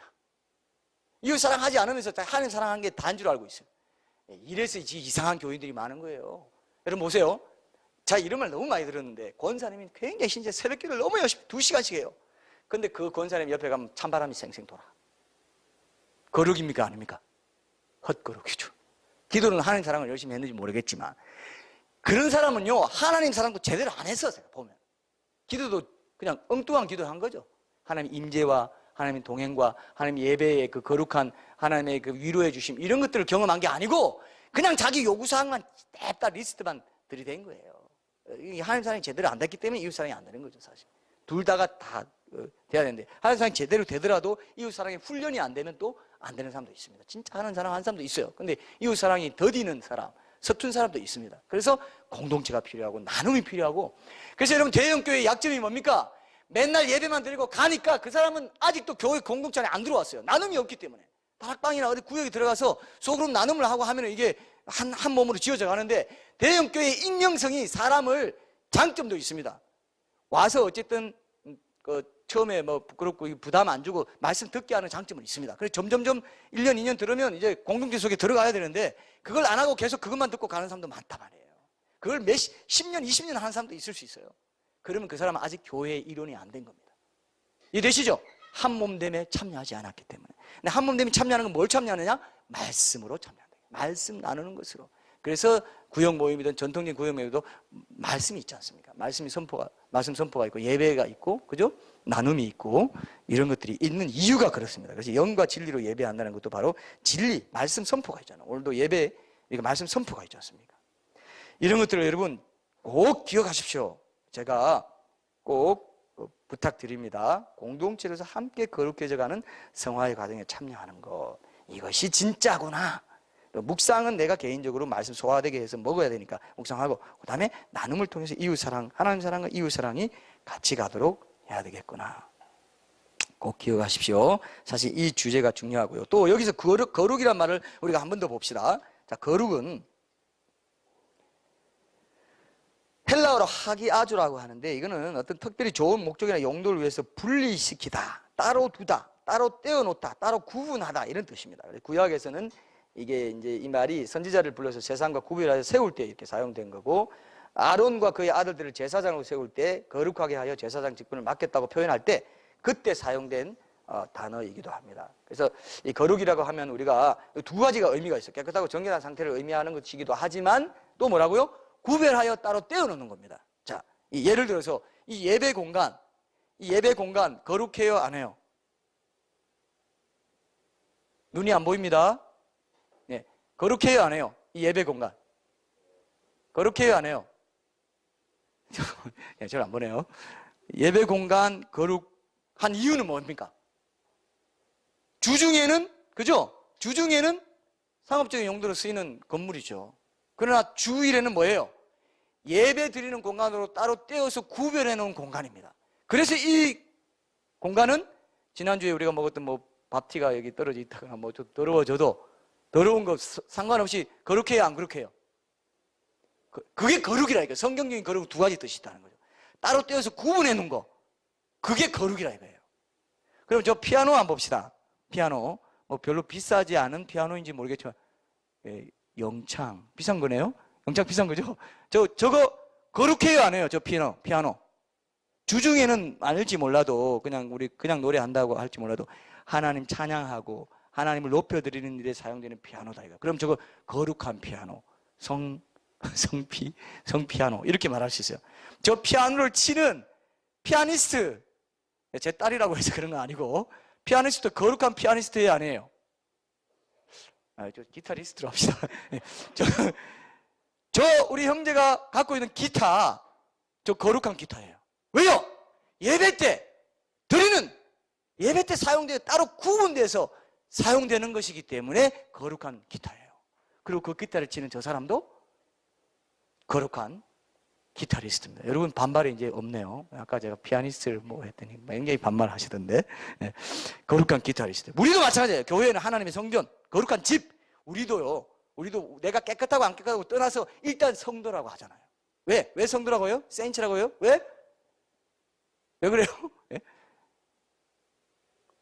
이웃 사랑하지 않으면서 하나님 사랑한 게 다인 줄 알고 있어요. 이래서 이상한 교인들이 많은 거예요. 여러분 보세요. 자, 이런 말 너무 많이 들었는데 권사님이 굉장히 신체 새벽기도를 너무 열심히 2시간씩 해요. 근데 그 권사님 옆에 가면 찬바람이 쌩쌩 돌아. 거룩입니까 아닙니까? 헛거룩이죠. 기도는 하나님 사랑을 열심히 했는지 모르겠지만 그런 사람은요 하나님 사랑도 제대로 안 했어. 제가 보면 기도도 그냥 엉뚱한 기도를 한 거죠. 하나님 임재와 하나님의 동행과 하나님 예배의 그 거룩한 하나님의 그 위로해 주심 이런 것들을 경험한 게 아니고 그냥 자기 요구사항만 냅다 리스트만 들이댄 거예요. 하나님 사랑이 제대로 안 됐기 때문에 이웃 사랑이 안 되는 거죠. 사실 둘 다가 다 돼야 되는데 하나님 사랑이 제대로 되더라도 이웃 사랑의 훈련이 안 되면 또 안 되는 사람도 있습니다. 진짜 하는 사람 한 사람도 있어요. 근데 이웃 사랑이 더디는 사람, 서툰 사람도 있습니다. 그래서 공동체가 필요하고 나눔이 필요하고 그래서 여러분 대형교회의 약점이 뭡니까? 맨날 예배만 드리고 가니까 그 사람은 아직도 교회 공동체 안에 안 들어왔어요. 나눔이 없기 때문에 다락방이나 어디 구역에 들어가서 속으로 나눔을 하고 하면 이게 한 몸으로 지어져 가는데 대형교회의 익명성이 사람을 장점도 있습니다. 와서 어쨌든 처음에 뭐 부끄럽고 부담 안 주고 말씀 듣게 하는 장점은 있습니다. 그래서 점점점 1년, 2년 들으면 이제 공동체 속에 들어가야 되는데 그걸 안 하고 계속 그것만 듣고 가는 사람도 많단 말이에요. 그걸 10년, 20년 하는 사람도 있을 수 있어요. 그러면 그 사람은 아직 교회의 일원이 안 된 겁니다. 이해되시죠? 한몸됨에 참여하지 않았기 때문에. 근데 한몸됨에 참여하는 건 뭘 참여하느냐? 말씀으로 참여한다. 말씀 나누는 것으로. 그래서 구역 모임이든 전통적인 구역 모임도 말씀이 있지 않습니까? 말씀 선포가 있고 예배가 있고 그죠? 나눔이 있고 이런 것들이 있는 이유가 그렇습니다. 그래서 영과 진리로 예배한다는 것도 바로 진리, 말씀 선포가 있잖아요. 오늘도 예배 이거 말씀 선포가 있지 않습니까? 이런 것들을 여러분 꼭 기억하십시오. 제가 꼭 부탁드립니다. 공동체로서 함께 거룩해져가는 성화의 과정에 참여하는 것 이것이 진짜구나. 묵상은 내가 개인적으로 말씀 소화되게 해서 먹어야 되니까 묵상하고 그 다음에 나눔을 통해서 이웃사랑, 하나님 사랑과 이웃사랑이 같이 가도록 해야 되겠구나. 꼭 기억하십시오. 사실 이 주제가 중요하고요. 또 여기서 거룩이란 말을 우리가 한 번 더 봅시다. 자, 거룩은 헬라어로 하기아주라고 하는데 이거는 어떤 특별히 좋은 목적이나 용도를 위해서 분리시키다, 따로 두다, 따로 떼어놓다, 따로 구분하다 이런 뜻입니다. 구약에서는 이게 이제 이 말이 선지자를 불러서 세상과 구별하여 세울 때 이렇게 사용된 거고 아론과 그의 아들들을 제사장으로 세울 때 거룩하게 하여 제사장 직분을 맡겠다고 표현할 때 그때 사용된 단어이기도 합니다. 그래서 이 거룩이라고 하면 우리가 두 가지가 의미가 있어요. 깨끗하고 정결한 상태를 의미하는 것이기도 하지만 또 뭐라고요? 구별하여 따로 떼어놓는 겁니다. 자, 예를 들어서 이 예배 공간 거룩해요, 안 해요? 눈이 안 보입니다. 네, 거룩해요, 안 해요? 이 예배 공간 거룩해요, 안 해요? 네, 저를 안 보네요. 예배 공간 거룩한 이유는 뭡니까? 주중에는, 그죠? 주중에는 상업적인 용도로 쓰이는 건물이죠. 그러나 주일에는 뭐예요? 예배 드리는 공간으로 따로 떼어서 구별해 놓은 공간입니다. 그래서 이 공간은 지난주에 우리가 먹었던 뭐 밥티가 여기 떨어져 있다거나 뭐 좀 더러워져도 더러운 거 상관없이 거룩해요, 안 거룩해요? 그게 거룩이라니까요. 성경적인 거룩은 두 가지 뜻이 있다는 거죠. 따로 떼어서 구분해 놓은 거, 그게 거룩이라 이거예요. 그럼 저 피아노 한번 봅시다. 피아노, 뭐 별로 비싸지 않은 피아노인지 모르겠지만 영창 비싼 거네요. 영창 비싼 거죠. 저거 거룩해요, 안 해요? 저 피아노 주중에는 아닐지 몰라도 우리 그냥 노래한다고 할지 몰라도 하나님 찬양하고 하나님을 높여드리는 일에 사용되는 피아노다 이거. 그럼 저거 거룩한 피아노, 성피아노 이렇게 말할 수 있어요. 저 피아노를 치는 피아니스트, 제 딸이라고 해서 그런 건 아니고 피아니스트, 거룩한 피아니스트예요, 아니에요? 저 기타리스트로 합시다. 저 우리 형제가 갖고 있는 기타, 저 거룩한 기타예요. 왜요? 예배 때 사용되어 따로 구분돼서 사용되는 것이기 때문에 거룩한 기타예요. 그리고 그 기타를 치는 저 사람도 거룩한 기타리스트입니다. 여러분 반발이 이제 없네요. 아까 제가 피아니스트를 뭐 했더니 굉장히 반말하시던데. 네. 거룩한 기타리스트. 우리도 마찬가지예요. 교회는 하나님의 성전, 거룩한 집. 우리도 내가 깨끗하고 안 깨끗하고 떠나서 일단 성도라고 하잖아요. 왜 성도라고요? 세인츠라고요? 왜 그래요? 네?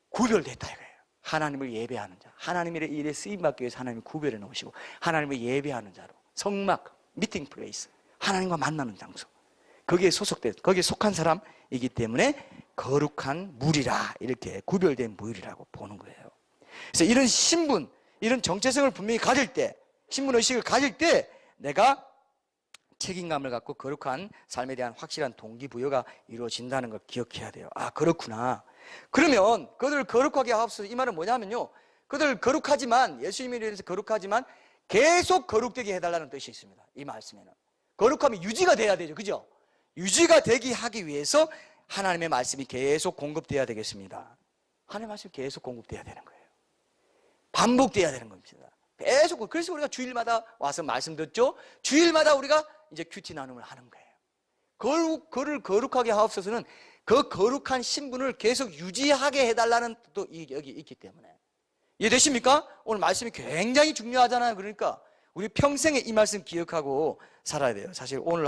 구별됐다 이거예요. 하나님을 예배하는 자, 하나님의 일에 쓰임받기 위해서 하나님을 구별해 놓으시고 하나님을 예배하는 자로 성막, 미팅 플레이스, 하나님과 만나는 장소, 거기에 속한 사람이기 때문에 거룩한 물이라 이렇게 구별된 물이라고 보는 거예요. 그래서 이런 신분, 이런 정체성을 분명히 가질 때, 신분의식을 가질 때 내가 책임감을 갖고 거룩한 삶에 대한 확실한 동기부여가 이루어진다는 걸 기억해야 돼요. 아, 그렇구나. 그러면 그들을 거룩하게 하옵소서. 이 말은 뭐냐면요, 그들 거룩하지만, 예수님에 대해서 거룩하지만 계속 거룩되게 해달라는 뜻이 있습니다. 이 말씀에는 거룩함이 유지가 돼야 되죠, 그죠? 유지가 되게 하기 위해서 하나님의 말씀이 계속 공급돼야 되겠습니다. 하나님의 말씀이 계속 공급돼야 되는 거예요. 반복돼야 되는 겁니다. 계속. 그래서 우리가 주일마다 와서 말씀 듣죠. 주일마다 우리가 이제 큐티 나눔을 하는 거예요. 그를 거룩하게 하옵소서는 그 거룩한 신분을 계속 유지하게 해달라는 뜻도 여기 있기 때문에. 이해되십니까? 오늘 말씀이 굉장히 중요하잖아요. 그러니까 우리 평생에 이 말씀 기억하고 살아야 돼요. 사실 올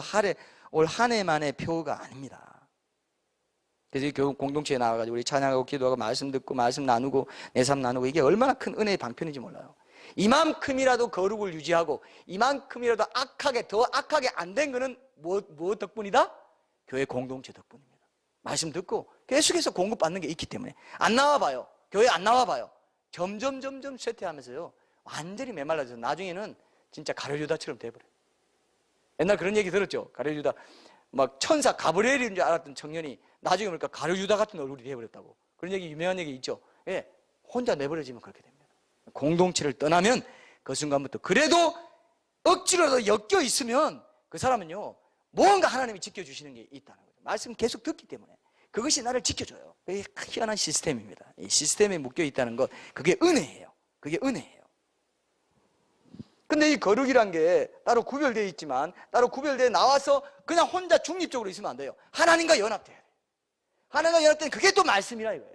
한 해만의 표가 아닙니다. 그래서 교육 공동체에 나와가지고 우리 찬양하고 기도하고 말씀 듣고 말씀 나누고 내 삶 나누고 이게 얼마나 큰 은혜의 방편인지 몰라요. 이만큼이라도 거룩을 유지하고 이만큼이라도 더 악하게 안 된 거는 뭐 덕분이다? 교회 공동체 덕분입니다. 말씀 듣고 계속해서 공급받는 게 있기 때문에. 안 나와봐요. 교회 안 나와봐요. 점점 쇠퇴하면서요 완전히 메말라져서 나중에는 진짜 가룟유다처럼 돼버려요. 옛날 그런 얘기 들었죠? 가룟유다, 막 천사 가브리엘인 줄 알았던 청년이 나중에 보니까 가룟유다 같은 얼굴이 돼버렸다고. 그런 얘기, 유명한 얘기 있죠? 예, 혼자 내버려지면 그렇게 됩니다. 공동체를 떠나면 그 순간부터, 그래도 억지로도 엮여 있으면 그 사람은요 뭔가 하나님이 지켜주시는 게 있다는 거죠. 말씀 계속 듣기 때문에 그것이 나를 지켜줘요. 그게 희한한 시스템입니다. 이 시스템에 묶여 있다는 것, 그게 은혜예요. 그게 은혜예요. 근데 이 거룩이란 게 따로 구별되어 있지만, 따로 구별되어 나와서 그냥 혼자 중립적으로 있으면 안 돼요. 하나님과 연합돼야 돼요. 하나님과 연합되는 그게 또 말씀이라 이거예요.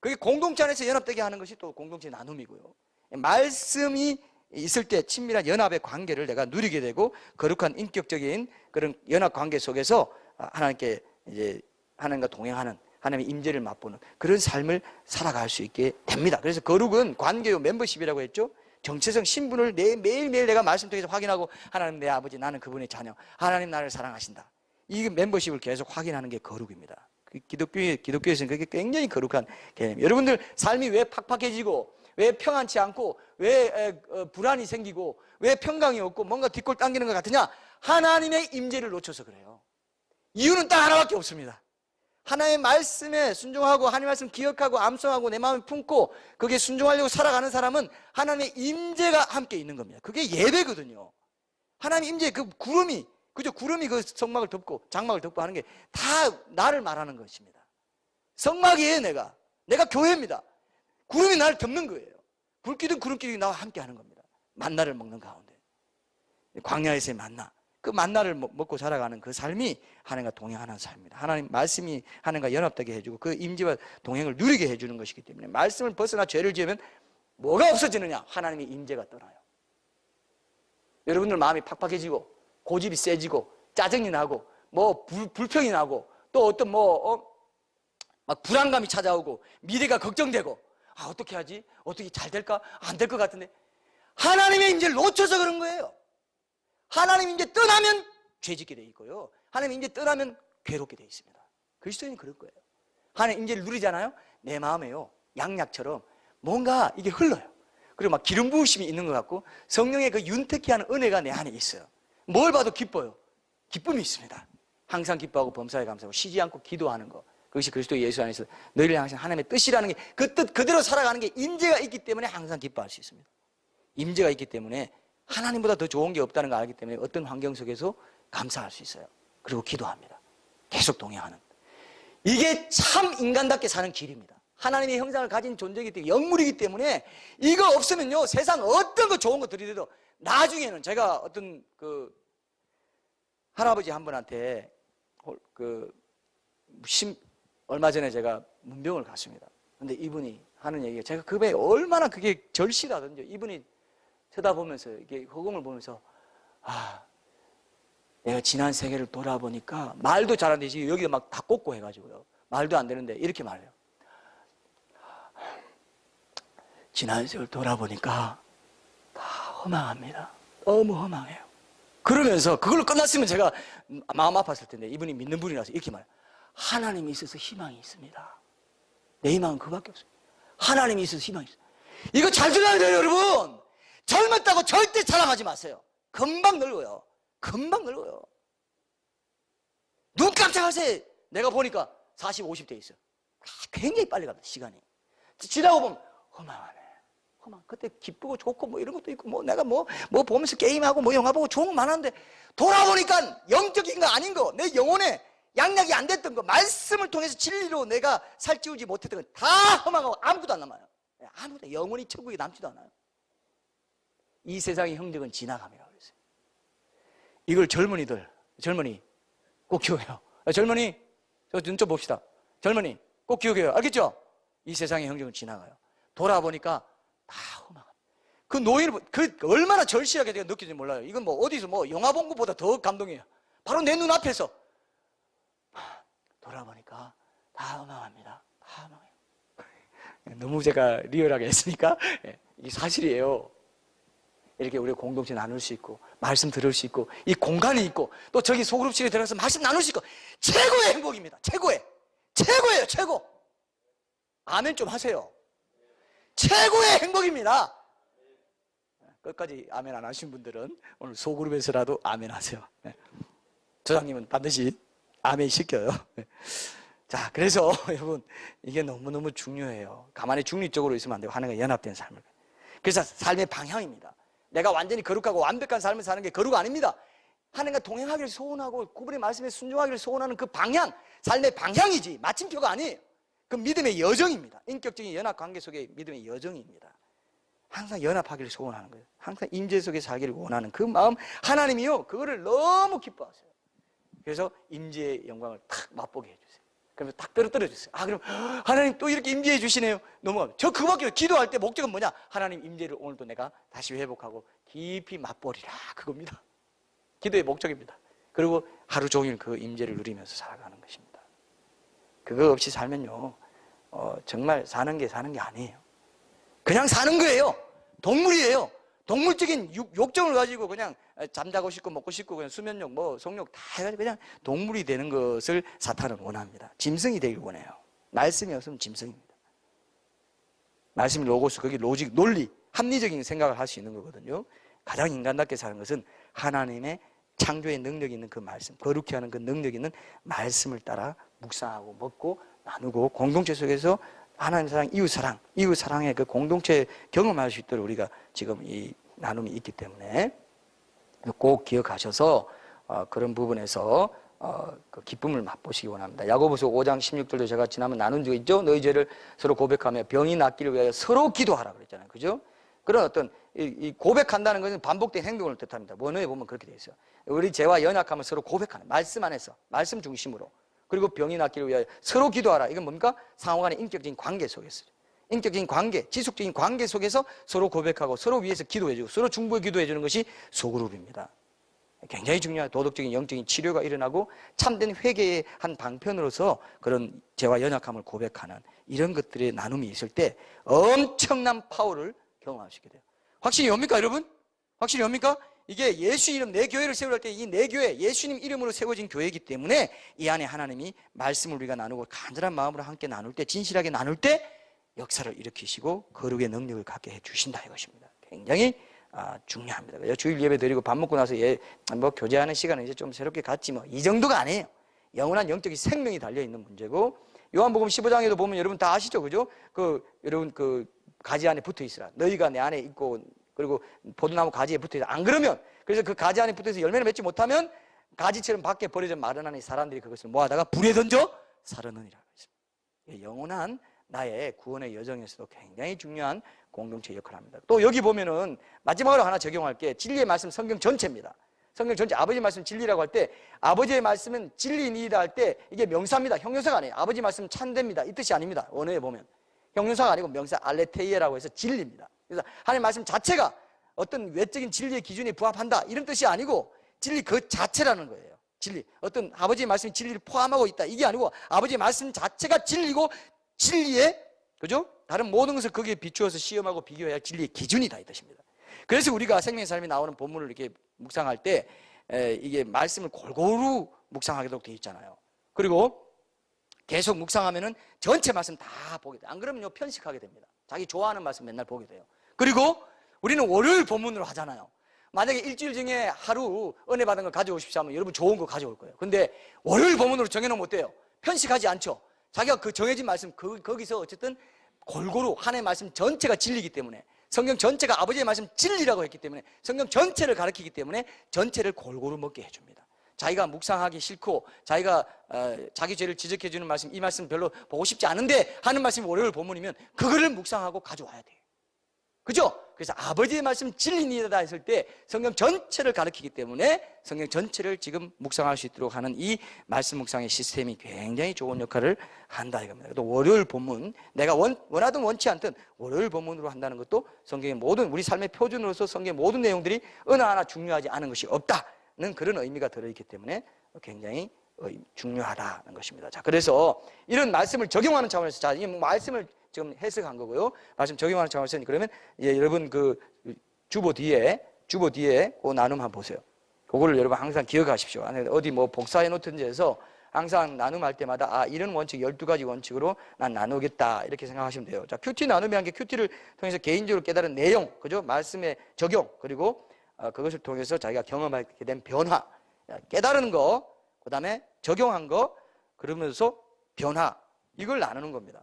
그게 공동체 안에서 연합되게 하는 것이 또 공동체 나눔이고요. 말씀이 있을 때 친밀한 연합의 관계를 내가 누리게 되고, 거룩한 인격적인 그런 연합 관계 속에서 하나님께 이제 하나님과 동행하는, 하나님의 임재를 맛보는 그런 삶을 살아갈 수 있게 됩니다. 그래서 거룩은 관계요, 멤버십이라고 했죠. 정체성, 신분을 매일매일 내가 말씀 통해서 확인하고, 하나님 내 아버지, 나는 그분의 자녀, 하나님 나를 사랑하신다, 이 멤버십을 계속 확인하는 게 거룩입니다. 기독교에서는 그게 굉장히 거룩한 개념이에요. 여러분들 삶이 왜 팍팍해지고, 왜 평안치 않고, 왜 불안이 생기고, 왜 평강이 없고 뭔가 뒷골 당기는 것 같으냐? 하나님의 임재를 놓쳐서 그래요. 이유는 딱 하나밖에 없습니다. 하나님의 말씀에 순종하고 하나님의 말씀 기억하고 암송하고 내 마음에 품고 그게 순종하려고 살아가는 사람은 하나님의 임재가 함께 있는 겁니다. 그게 예배거든요. 하나님의 임재, 그 구름이, 그죠? 구름이 그 성막을 덮고 장막을 덮고 하는 게 다 나를 말하는 것입니다. 성막이에요. 내가 교회입니다. 구름이 나를 덮는 거예요. 불기둥 구름기둥이 나와 함께 하는 겁니다. 만나를 먹는 가운데, 광야에서의 만나, 그 만나를 먹고 살아가는 그 삶이 하나님과 동행하는 삶입니다. 하나님 말씀이 하나님과 연합되게 해주고 그 임재와 동행을 누리게 해주는 것이기 때문에, 말씀을 벗어나 죄를 지으면 뭐가 없어지느냐? 하나님의 임재가 떠나요. 여러분들 마음이 팍팍해지고 고집이 세지고 짜증이 나고 뭐 불평이 나고 또 어떤 막 불안감이 찾아오고 미래가 걱정되고, 어떻게 하지? 어떻게 잘 될까? 안 될 것 같은데. 하나님의 임재를 놓쳐서 그런 거예요. 하나님 임재 떠나면 죄짓게 돼 있고요, 하나님 임재 떠나면 괴롭게 돼 있습니다. 그리스도인은 그럴 거예요. 하나님 임재를 누리잖아요. 내 마음에요, 양약처럼 뭔가 이게 흘러요. 그리고 막 기름 부으심이 있는 것 같고 성령의 그 윤택케 하는 은혜가 내 안에 있어요. 뭘 봐도 기뻐요. 기쁨이 있습니다. 항상 기뻐하고 범사에 감사하고 쉬지 않고 기도하는 것, 그것이 그리스도 예수 안에서 너희를 향하신 하나님의 뜻이라는 게, 그 뜻 그대로 살아가는 게 임재가 있기 때문에 항상 기뻐할 수 있습니다. 임재가 있기 때문에 하나님보다 더 좋은 게 없다는 걸 알기 때문에 어떤 환경 속에서 감사할 수 있어요. 그리고 기도합니다. 계속 동행하는, 이게 참 인간답게 사는 길입니다. 하나님의 형상을 가진 존재이기 때문에, 영물이기 때문에 이거 없으면요, 세상 어떤 거 좋은 거 들이대도 나중에는, 제가 어떤 그 할아버지 한 분한테 얼마 전에 제가 문병을 갔습니다. 근데 이분이 하는 얘기가, 제가 그 배에 얼마나 그게 절실하던지, 이분이 쳐다보면서 이게 허공을 보면서, 내가 지난 세계를 돌아보니까, 말도 잘 안 되지, 여기가 막 다 꽂고 해가지고요, 말도 안 되는데 이렇게 말해요. 지난 세계를 돌아보니까 다 허망합니다. 너무 허망해요. 그러면서 그걸로 끝났으면 제가 마음 아팠을 텐데, 이분이 믿는 분이라서 이렇게 말해요. 하나님이 있어서 희망이 있습니다. 내 희망은 그밖에 없습니다. 하나님이 있어서 희망이 있습니다. 이거 잘 들어야 돼요, 여러분. 젊었다고 절대 자랑하지 마세요. 금방 늙어요. 금방 늙어요. 눈 깜짝하세요. 내가 보니까 40, 50대 있어요. 굉장히 빨리 갑니다, 시간이. 지나고 보면 허망하네. 허망. 그때 기쁘고 좋고 뭐 이런 것도 있고, 뭐 내가 뭐 보면서 게임하고 뭐 영화 보고 좋은 거 많았는데, 돌아보니까 영적인 거 아닌 거, 내 영혼에 양약이 안 됐던 거, 말씀을 통해서 진리로 내가 살찌우지 못했던 거 다 허망하고 아무것도 안 남아요. 아무것도, 영혼이 천국에 남지도 않아요. 이 세상의 형적은 지나감이라고 그랬어요. 이걸 젊은이 꼭 기억해요. 젊은이, 저 눈 좀 봅시다. 젊은이 꼭 기억해요. 알겠죠? 이 세상의 형적은 지나가요. 돌아보니까 다 허망합니다. 그 노인을, 얼마나 절실하게 제가 느끼는지 몰라요. 이건 뭐 어디서 뭐 영화 본 것보다 더 감동이에요. 바로 내 눈앞에서 돌아보니까 다 허망합니다. 다 허망해요. 너무 제가 리얼하게 했으니까 이게 사실이에요. 이렇게 우리 공동체 나눌 수 있고, 말씀 들을 수 있고, 이 공간이 있고, 또 저기 소그룹실에 들어가서 말씀 나눌 수 있고, 최고의 행복입니다. 최고예요, 최고. 아멘 좀 하세요. 최고의 행복입니다. 끝까지 아멘 안 하신 분들은 오늘 소그룹에서라도 아멘 하세요. 조장님은 반드시 아멘 시켜요. 자, 그래서 여러분, 이게 너무너무 중요해요. 가만히 중립적으로 있으면 안 되고, 하나님과 연합된 삶을. 그래서 삶의 방향입니다. 내가 완전히 거룩하고 완벽한 삶을 사는 게 거룩 아닙니다. 하나님과 동행하기를 소원하고 그분의 말씀에 순종하기를 소원하는 그 방향, 삶의 방향이지 마침표가 아니에요. 그 믿음의 여정입니다. 인격적인 연합 관계 속의 믿음의 여정입니다. 항상 연합하기를 소원하는 거예요. 항상 임재 속에 살기를 원하는 그 마음, 하나님이요, 그거를 너무 기뻐하세요. 그래서 임재의 영광을 탁 맛보게 해주세요. 그러면서 탁 떨어뜨려 주세요. 그럼 하나님 또 이렇게 임재해 주시네요. 너무, 저 그거밖에, 기도할 때 목적은 뭐냐? 하나님 임재를 오늘도 내가 다시 회복하고 깊이 맛보리라, 그겁니다. 기도의 목적입니다. 그리고 하루 종일 그 임재를 누리면서 살아가는 것입니다. 그거 없이 살면요, 정말 사는 게 아니에요. 그냥 사는 거예요. 동물이에요. 동물적인 욕정을 가지고 그냥 잠자고 싶고 먹고 싶고 그냥 수면욕 뭐 성욕 다 해가지고 그냥 동물이 되는 것을 사탄은 원합니다. 짐승이 되길 원해요. 말씀이 없으면 짐승입니다. 말씀이 로고스, 그게 로직, 논리, 합리적인 생각을 할 수 있는 거거든요. 가장 인간답게 사는 것은 하나님의 창조의 능력이 있는 그 말씀, 거룩히 하는 그 능력이 있는 말씀을 따라 묵상하고 먹고 나누고 공동체 속에서 하나님 사랑, 이웃 사랑의 그 공동체 경험할 수 있도록 우리가 지금 이 나눔이 있기 때문에 꼭 기억하셔서 그런 부분에서 그 기쁨을 맛보시기 원합니다. 야고보서 5장 16절도 제가 지난번 나눈 적 있죠. 너희 죄를 서로 고백하며 병이 낫기를 위하여 서로 기도하라 그랬잖아요. 그죠? 그런 어떤 이 고백한다는 것은 반복된 행동을 뜻합니다. 원어에 보면 그렇게 되어 있어요. 우리 죄와 연약함을 서로 고백하는, 말씀 안에서, 말씀 중심으로. 그리고 병이 낫기를 위하여 서로 기도하라. 이건 뭡니까? 상호간의 인격적인 관계 속에서, 인격적인 관계, 지속적인 관계 속에서 서로 고백하고 서로 위해서 기도해주고 서로 중보에 기도해주는 것이 소그룹입니다. 굉장히 중요한 도덕적인 영적인 치료가 일어나고 참된 회개의 한 방편으로서 그런 죄와 연약함을 고백하는 이런 것들의 나눔이 있을 때 엄청난 파워를 경험하시게 돼요. 확실히 옵니까 여러분? 확실히 옵니까? 이게 예수 이름 내 교회를 세우할 때 이 내 교회 예수님 이름으로 세워진 교회이기 때문에 이 안에 하나님이 말씀을 우리가 나누고 간절한 마음으로 함께 나눌 때, 진실하게 나눌 때 역사를 일으키시고 거룩의 능력을 갖게 해주신다 이것입니다. 굉장히 중요합니다. 주일 예배 드리고 밥 먹고 나서 뭐 교제하는 시간은 이제 좀 새롭게 갖지 뭐 이 정도가 아니에요. 영원한 영적인 생명이 달려있는 문제고, 요한복음 15장에도 보면 여러분 다 아시죠? 그죠? 여러분 가지 안에 붙어 있으라. 너희가 내 안에 있고 그리고 포도나무 가지에 붙어 있으라. 안 그러면, 그래서 그 가지 안에 붙어 있어서 열매를 맺지 못하면 가지처럼 밖에 버려져 마르나니 사람들이 그것을 모아다가 불에 던져 사르느니라. 영원한 나의 구원의 여정에서도 굉장히 중요한 공동체 역할을 합니다. 또 여기 보면은 마지막으로 하나 적용할게. 진리의 말씀 성경 전체입니다. 성경 전체, 아버지 말씀 진리라고 할 때 아버지의 말씀은 진리니이다 할 때 이게 명사입니다. 형용사가 아니에요. 아버지 말씀 참됩니다 이 뜻이 아닙니다. 원어에 보면 형용사가 아니고 명사 알레테이에라고 해서 진리입니다. 그래서 하나님 말씀 자체가 어떤 외적인 진리의 기준에 부합한다 이런 뜻이 아니고 진리 그 자체라는 거예요. 진리, 어떤 아버지의 말씀이 진리를 포함하고 있다 이게 아니고 아버지의 말씀 자체가 진리고 진리의, 그죠? 다른 모든 것을 거기에 비추어서 시험하고 비교해야 할 진리의 기준이다 이 뜻입니다. 그래서 우리가 생명의 삶이 나오는 본문을 이렇게 묵상할 때 이게 말씀을 골고루 묵상하도록 되어 있잖아요. 그리고 계속 묵상하면은 전체 말씀 다 보게 돼요. 안 그러면요 편식하게 됩니다. 자기 좋아하는 말씀 맨날 보게 돼요. 그리고 우리는 월요일 본문으로 하잖아요. 만약에 일주일 중에 하루 은혜 받은 걸 가져오십시오 하면 여러분 좋은 거 가져올 거예요. 근데 월요일 본문으로 정해놓으면 어때요? 편식하지 않죠. 자기가 그 정해진 말씀 거기서 어쨌든 골고루 하나님의 말씀 전체가 진리이기 때문에, 성경 전체가 아버지의 말씀 진리라고 했기 때문에 성경 전체를 가르치기 때문에 전체를 골고루 먹게 해줍니다. 자기가 묵상하기 싫고 자기가 자기 죄를 지적해주는 말씀, 이 말씀 별로 보고 싶지 않은데 하는 말씀이 월요일 본문이면 그거를 묵상하고 가져와야 돼요. 그죠? 그래서 아버지의 말씀 진리니다 했을 때 성경 전체를 가르치기 때문에 성경 전체를 지금 묵상할 수 있도록 하는 이 말씀 묵상의 시스템이 굉장히 좋은 역할을 한다 이겁니다. 또 월요일 본문, 내가 원하든 원치 않든 월요일 본문으로 한다는 것도 성경의 모든 우리 삶의 표준으로서 성경의 모든 내용들이 어느 하나 중요하지 않은 것이 없다는 그런 의미가 들어있기 때문에 굉장히 중요하다는 것입니다. 자, 그래서 이런 말씀을 적용하는 차원에서, 자, 이 말씀을 지금 해석한 거고요. 말씀 적용하는 차원에서 그러면 여러분 그 주보 뒤에 그 나눔 한번 보세요. 그거를 여러분 항상 기억하십시오. 어디 뭐 복사해 놓든지 해서 항상 나눔할 때마다 이런 원칙 12가지 원칙으로 난 나누겠다 이렇게 생각하시면 돼요. 자, 큐티 나눔이란 게 큐티를 통해서 개인적으로 깨달은 내용, 그죠? 말씀의 적용, 그리고 그것을 통해서 자기가 경험하게 된 변화, 깨달은 거, 그 다음에 적용한 거, 그러면서 변화, 이걸 나누는 겁니다.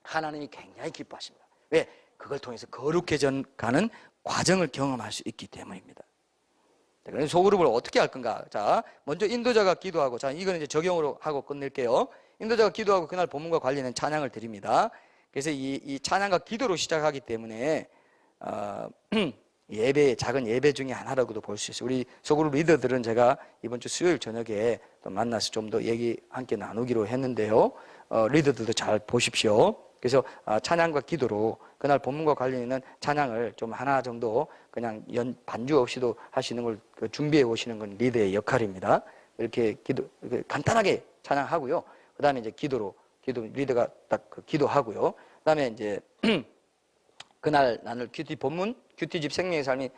하나님이 굉장히 기뻐하십니다. 왜? 그걸 통해서 거룩해져 가는 과정을 경험할 수 있기 때문입니다. 그래서 소그룹을 어떻게 할 건가? 자, 먼저 인도자가 기도하고, 자, 이건 이제 적용으로 하고 끝낼게요. 인도자가 기도하고 그날 본문과 관련된 찬양을 드립니다. 그래서 이 찬양과 기도로 시작하기 때문에 작은 예배 중에 하나라고도 볼 수 있어요. 우리 소그룹 리더들은 제가 이번 주 수요일 저녁에 또 만나서 좀 더 얘기 함께 나누기로 했는데요. 리더들도 잘 보십시오. 그래서 찬양과 기도로 그날 본문과 관련 있는 찬양을 좀 하나 정도 그냥 반주 없이도 하시는 걸 준비해 오시는 건 리더의 역할입니다. 이렇게 간단하게 찬양하고요. 그 다음에 이제 기도 리더가 딱 기도하고요. 그 다음에 이제 그날 나눌 큐티 본문, 큐티집 생명의 삶이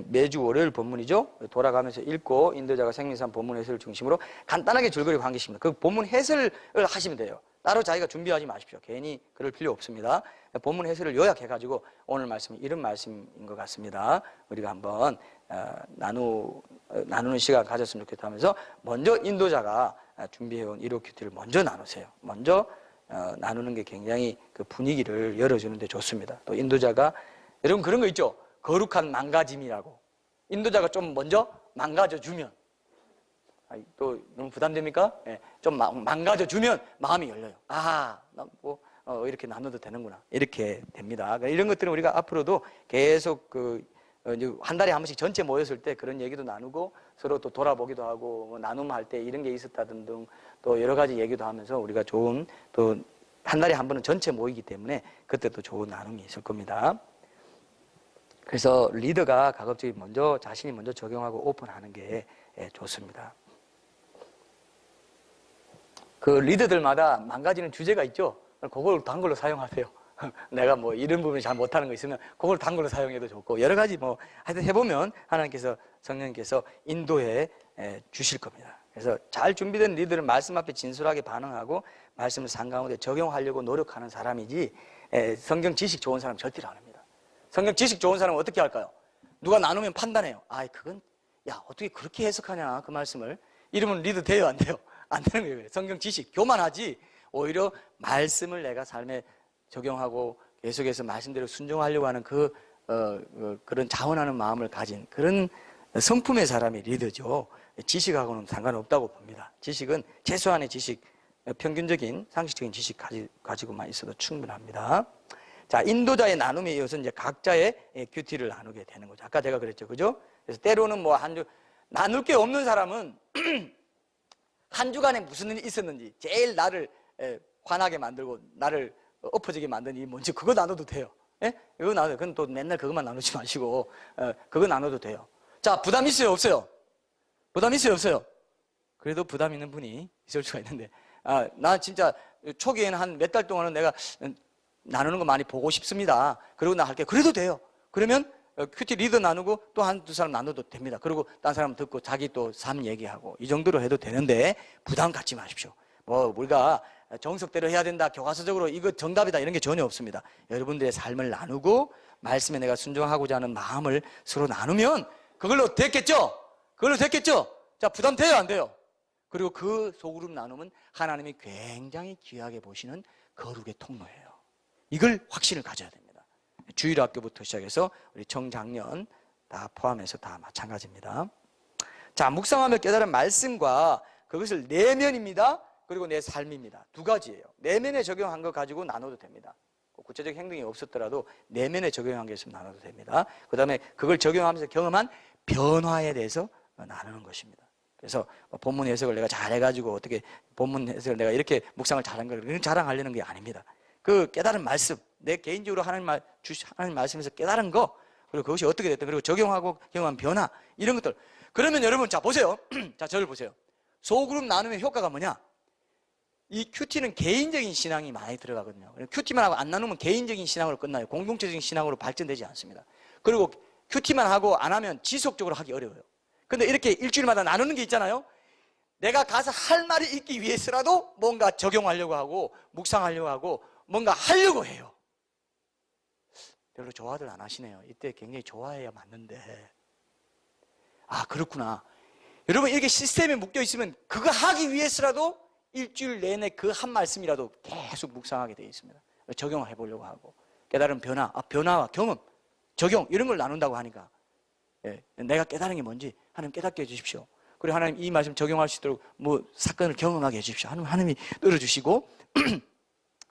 매주 월요일 본문이죠. 돌아가면서 읽고 인도자가 생명의 삶 본문 해설을 중심으로 간단하게 줄거리 관계십니다. 그 본문 해설을 하시면 돼요. 따로 자기가 준비하지 마십시오. 괜히 그럴 필요 없습니다. 본문 해설을 요약해가지고 오늘 말씀은 이런 말씀인 것 같습니다. 우리가 한번 나누는 시간 가졌으면 좋겠다 하면서 먼저 인도자가 준비해온 1호 큐티를 먼저 나누세요. 먼저 나누는 게 굉장히 그 분위기를 열어주는데 좋습니다. 또 인도자가 여러분 그런 거 있죠? 거룩한 망가짐이라고. 인도자가 좀 먼저 망가져주면, 또 너무 부담됩니까? 예, 좀 망가져주면 마음이 열려요. 이렇게 나눠도 되는구나. 이렇게 됩니다. 그러니까 이런 것들은 우리가 앞으로도 계속 한 달에 한 번씩 전체 모였을 때 그런 얘기도 나누고 서로 또 돌아보기도 하고 뭐 나눔할 때 이런 게 있었다든 등 또 여러 가지 얘기도 하면서 우리가 좋은 또 한 달에 한 번은 전체 모이기 때문에 그때 또 좋은 나눔이 있을 겁니다. 그래서 리더가 가급적이 자신이 먼저 적용하고 오픈하는 게 좋습니다. 그 리더들마다 망가지는 주제가 있죠. 그걸 단 걸로 사용하세요. 내가 뭐 이런 부분이 잘 못하는 거 있으면 그걸 단 걸로 사용해도 좋고 여러 가지 하여튼 해보면 하나님께서 성령님께서 인도해 주실 겁니다. 그래서 잘 준비된 리더는 말씀 앞에 진솔하게 반응하고 말씀을 삶 가운데 적용하려고 노력하는 사람이지 성경 지식 좋은 사람 절대로 안 합니다. 성경 지식 좋은 사람은 어떻게 할까요? 누가 나누면 판단해요. 그건 어떻게 그렇게 해석하냐 그 말씀을. 이러면 리더 돼요 안 돼요? 안 되는 거예요. 성경 지식 교만하지 오히려 말씀을 내가 삶에 적용하고 계속해서 말씀대로 순종하려고 하는 그런 자원하는 마음을 가진 그런 성품의 사람이 리더죠. 지식하고는 상관없다고 봅니다. 지식은 최소한의 지식, 평균적인 상식적인 지식 가지고만 있어도 충분합니다. 자, 인도자의 나눔에 이어서 이제 각자의 큐티를 나누게 되는 거죠. 아까 제가 그랬죠. 그죠? 그래서 때로는 나눌 게 없는 사람은 한 주간에 무슨 일이 있었는지 제일 나를 화나게 만들고 나를 엎어지게 만든 일이 뭔지 그거 나눠도 돼요. 예? 그거 나눠도 돼요. 그건 또 맨날 그것만 나누지 마시고 그거 나눠도 돼요. 자, 부담 있어요? 없어요? 부담 있어요? 없어요? 그래도 부담 있는 분이 있을 수가 있는데 나 진짜 초기에는 한 몇 달 동안은 내가 나누는 거 많이 보고 싶습니다. 그리고 나 할게. 그래도 돼요. 그러면 큐티 리더 나누고 또 한두 사람 나눠도 됩니다. 그리고 딴 사람 듣고 자기 또 삶 얘기하고 이 정도로 해도 되는데 부담 갖지 마십시오. 우리가 정석대로 해야 된다. 교과서적으로 이거 정답이다. 이런 게 전혀 없습니다. 여러분들의 삶을 나누고 말씀에 내가 순종하고자 하는 마음을 서로 나누면 그걸로 됐겠죠? 그걸로 됐겠죠? 자, 부담 돼요? 안 돼요? 그리고 그 소그룹 나눔은 하나님이 굉장히 귀하게 보시는 거룩의 통로예요. 이걸 확신을 가져야 됩니다. 주일학교부터 시작해서 우리 청장년 다 포함해서 다 마찬가지입니다. 자, 묵상하며 깨달은 말씀과 그것을 내면입니다. 그리고 내 삶입니다. 두 가지예요. 내면에 적용한 거 가지고 나눠도 됩니다. 구체적 행동이 없었더라도 내면에 적용한 게 있으면 나눠도 됩니다. 그 다음에 그걸 적용하면서 경험한 변화에 대해서 나누는 것입니다. 그래서 본문 해석을 내가 잘해가지고 어떻게 본문 해석을 내가 이렇게 묵상을 잘한 걸 자랑하려는 게 아닙니다. 그 깨달은 말씀, 내 개인적으로 하나님 말씀에서 깨달은 거, 그리고 그것이 어떻게 됐든, 그리고 적용하고 경험한 변화, 이런 것들. 그러면 여러분, 자, 보세요. 자, 저를 보세요. 소그룹 나누면 효과가 뭐냐? 이 큐티는 개인적인 신앙이 많이 들어가거든요. 큐티만 하고 안 나누면 개인적인 신앙으로 끝나요. 공동체적인 신앙으로 발전되지 않습니다. 그리고 큐티만 하고 안 하면 지속적으로 하기 어려워요. 근데 이렇게 일주일마다 나누는 게 있잖아요. 내가 가서 할 말이 있기 위해서라도 뭔가 적용하려고 하고 묵상하려고 하고 뭔가 하려고 해요. 별로 좋아들 안 하시네요. 이때 굉장히 좋아해야 맞는데. 그렇구나. 여러분 이렇게 시스템에 묶여 있으면 그거 하기 위해서라도 일주일 내내 그 한 말씀이라도 계속 묵상하게 되어 있습니다. 적용해 보려고 하고 깨달은 변화와 경험, 적용 이런 걸 나눈다고 하니까 내가 깨달은 게 뭔지 하나님 깨닫게 해주십시오. 그리고 하나님 이 말씀 적용할 수 있도록 사건을 경험하게 해주십시오. 하나님이 늘어주시고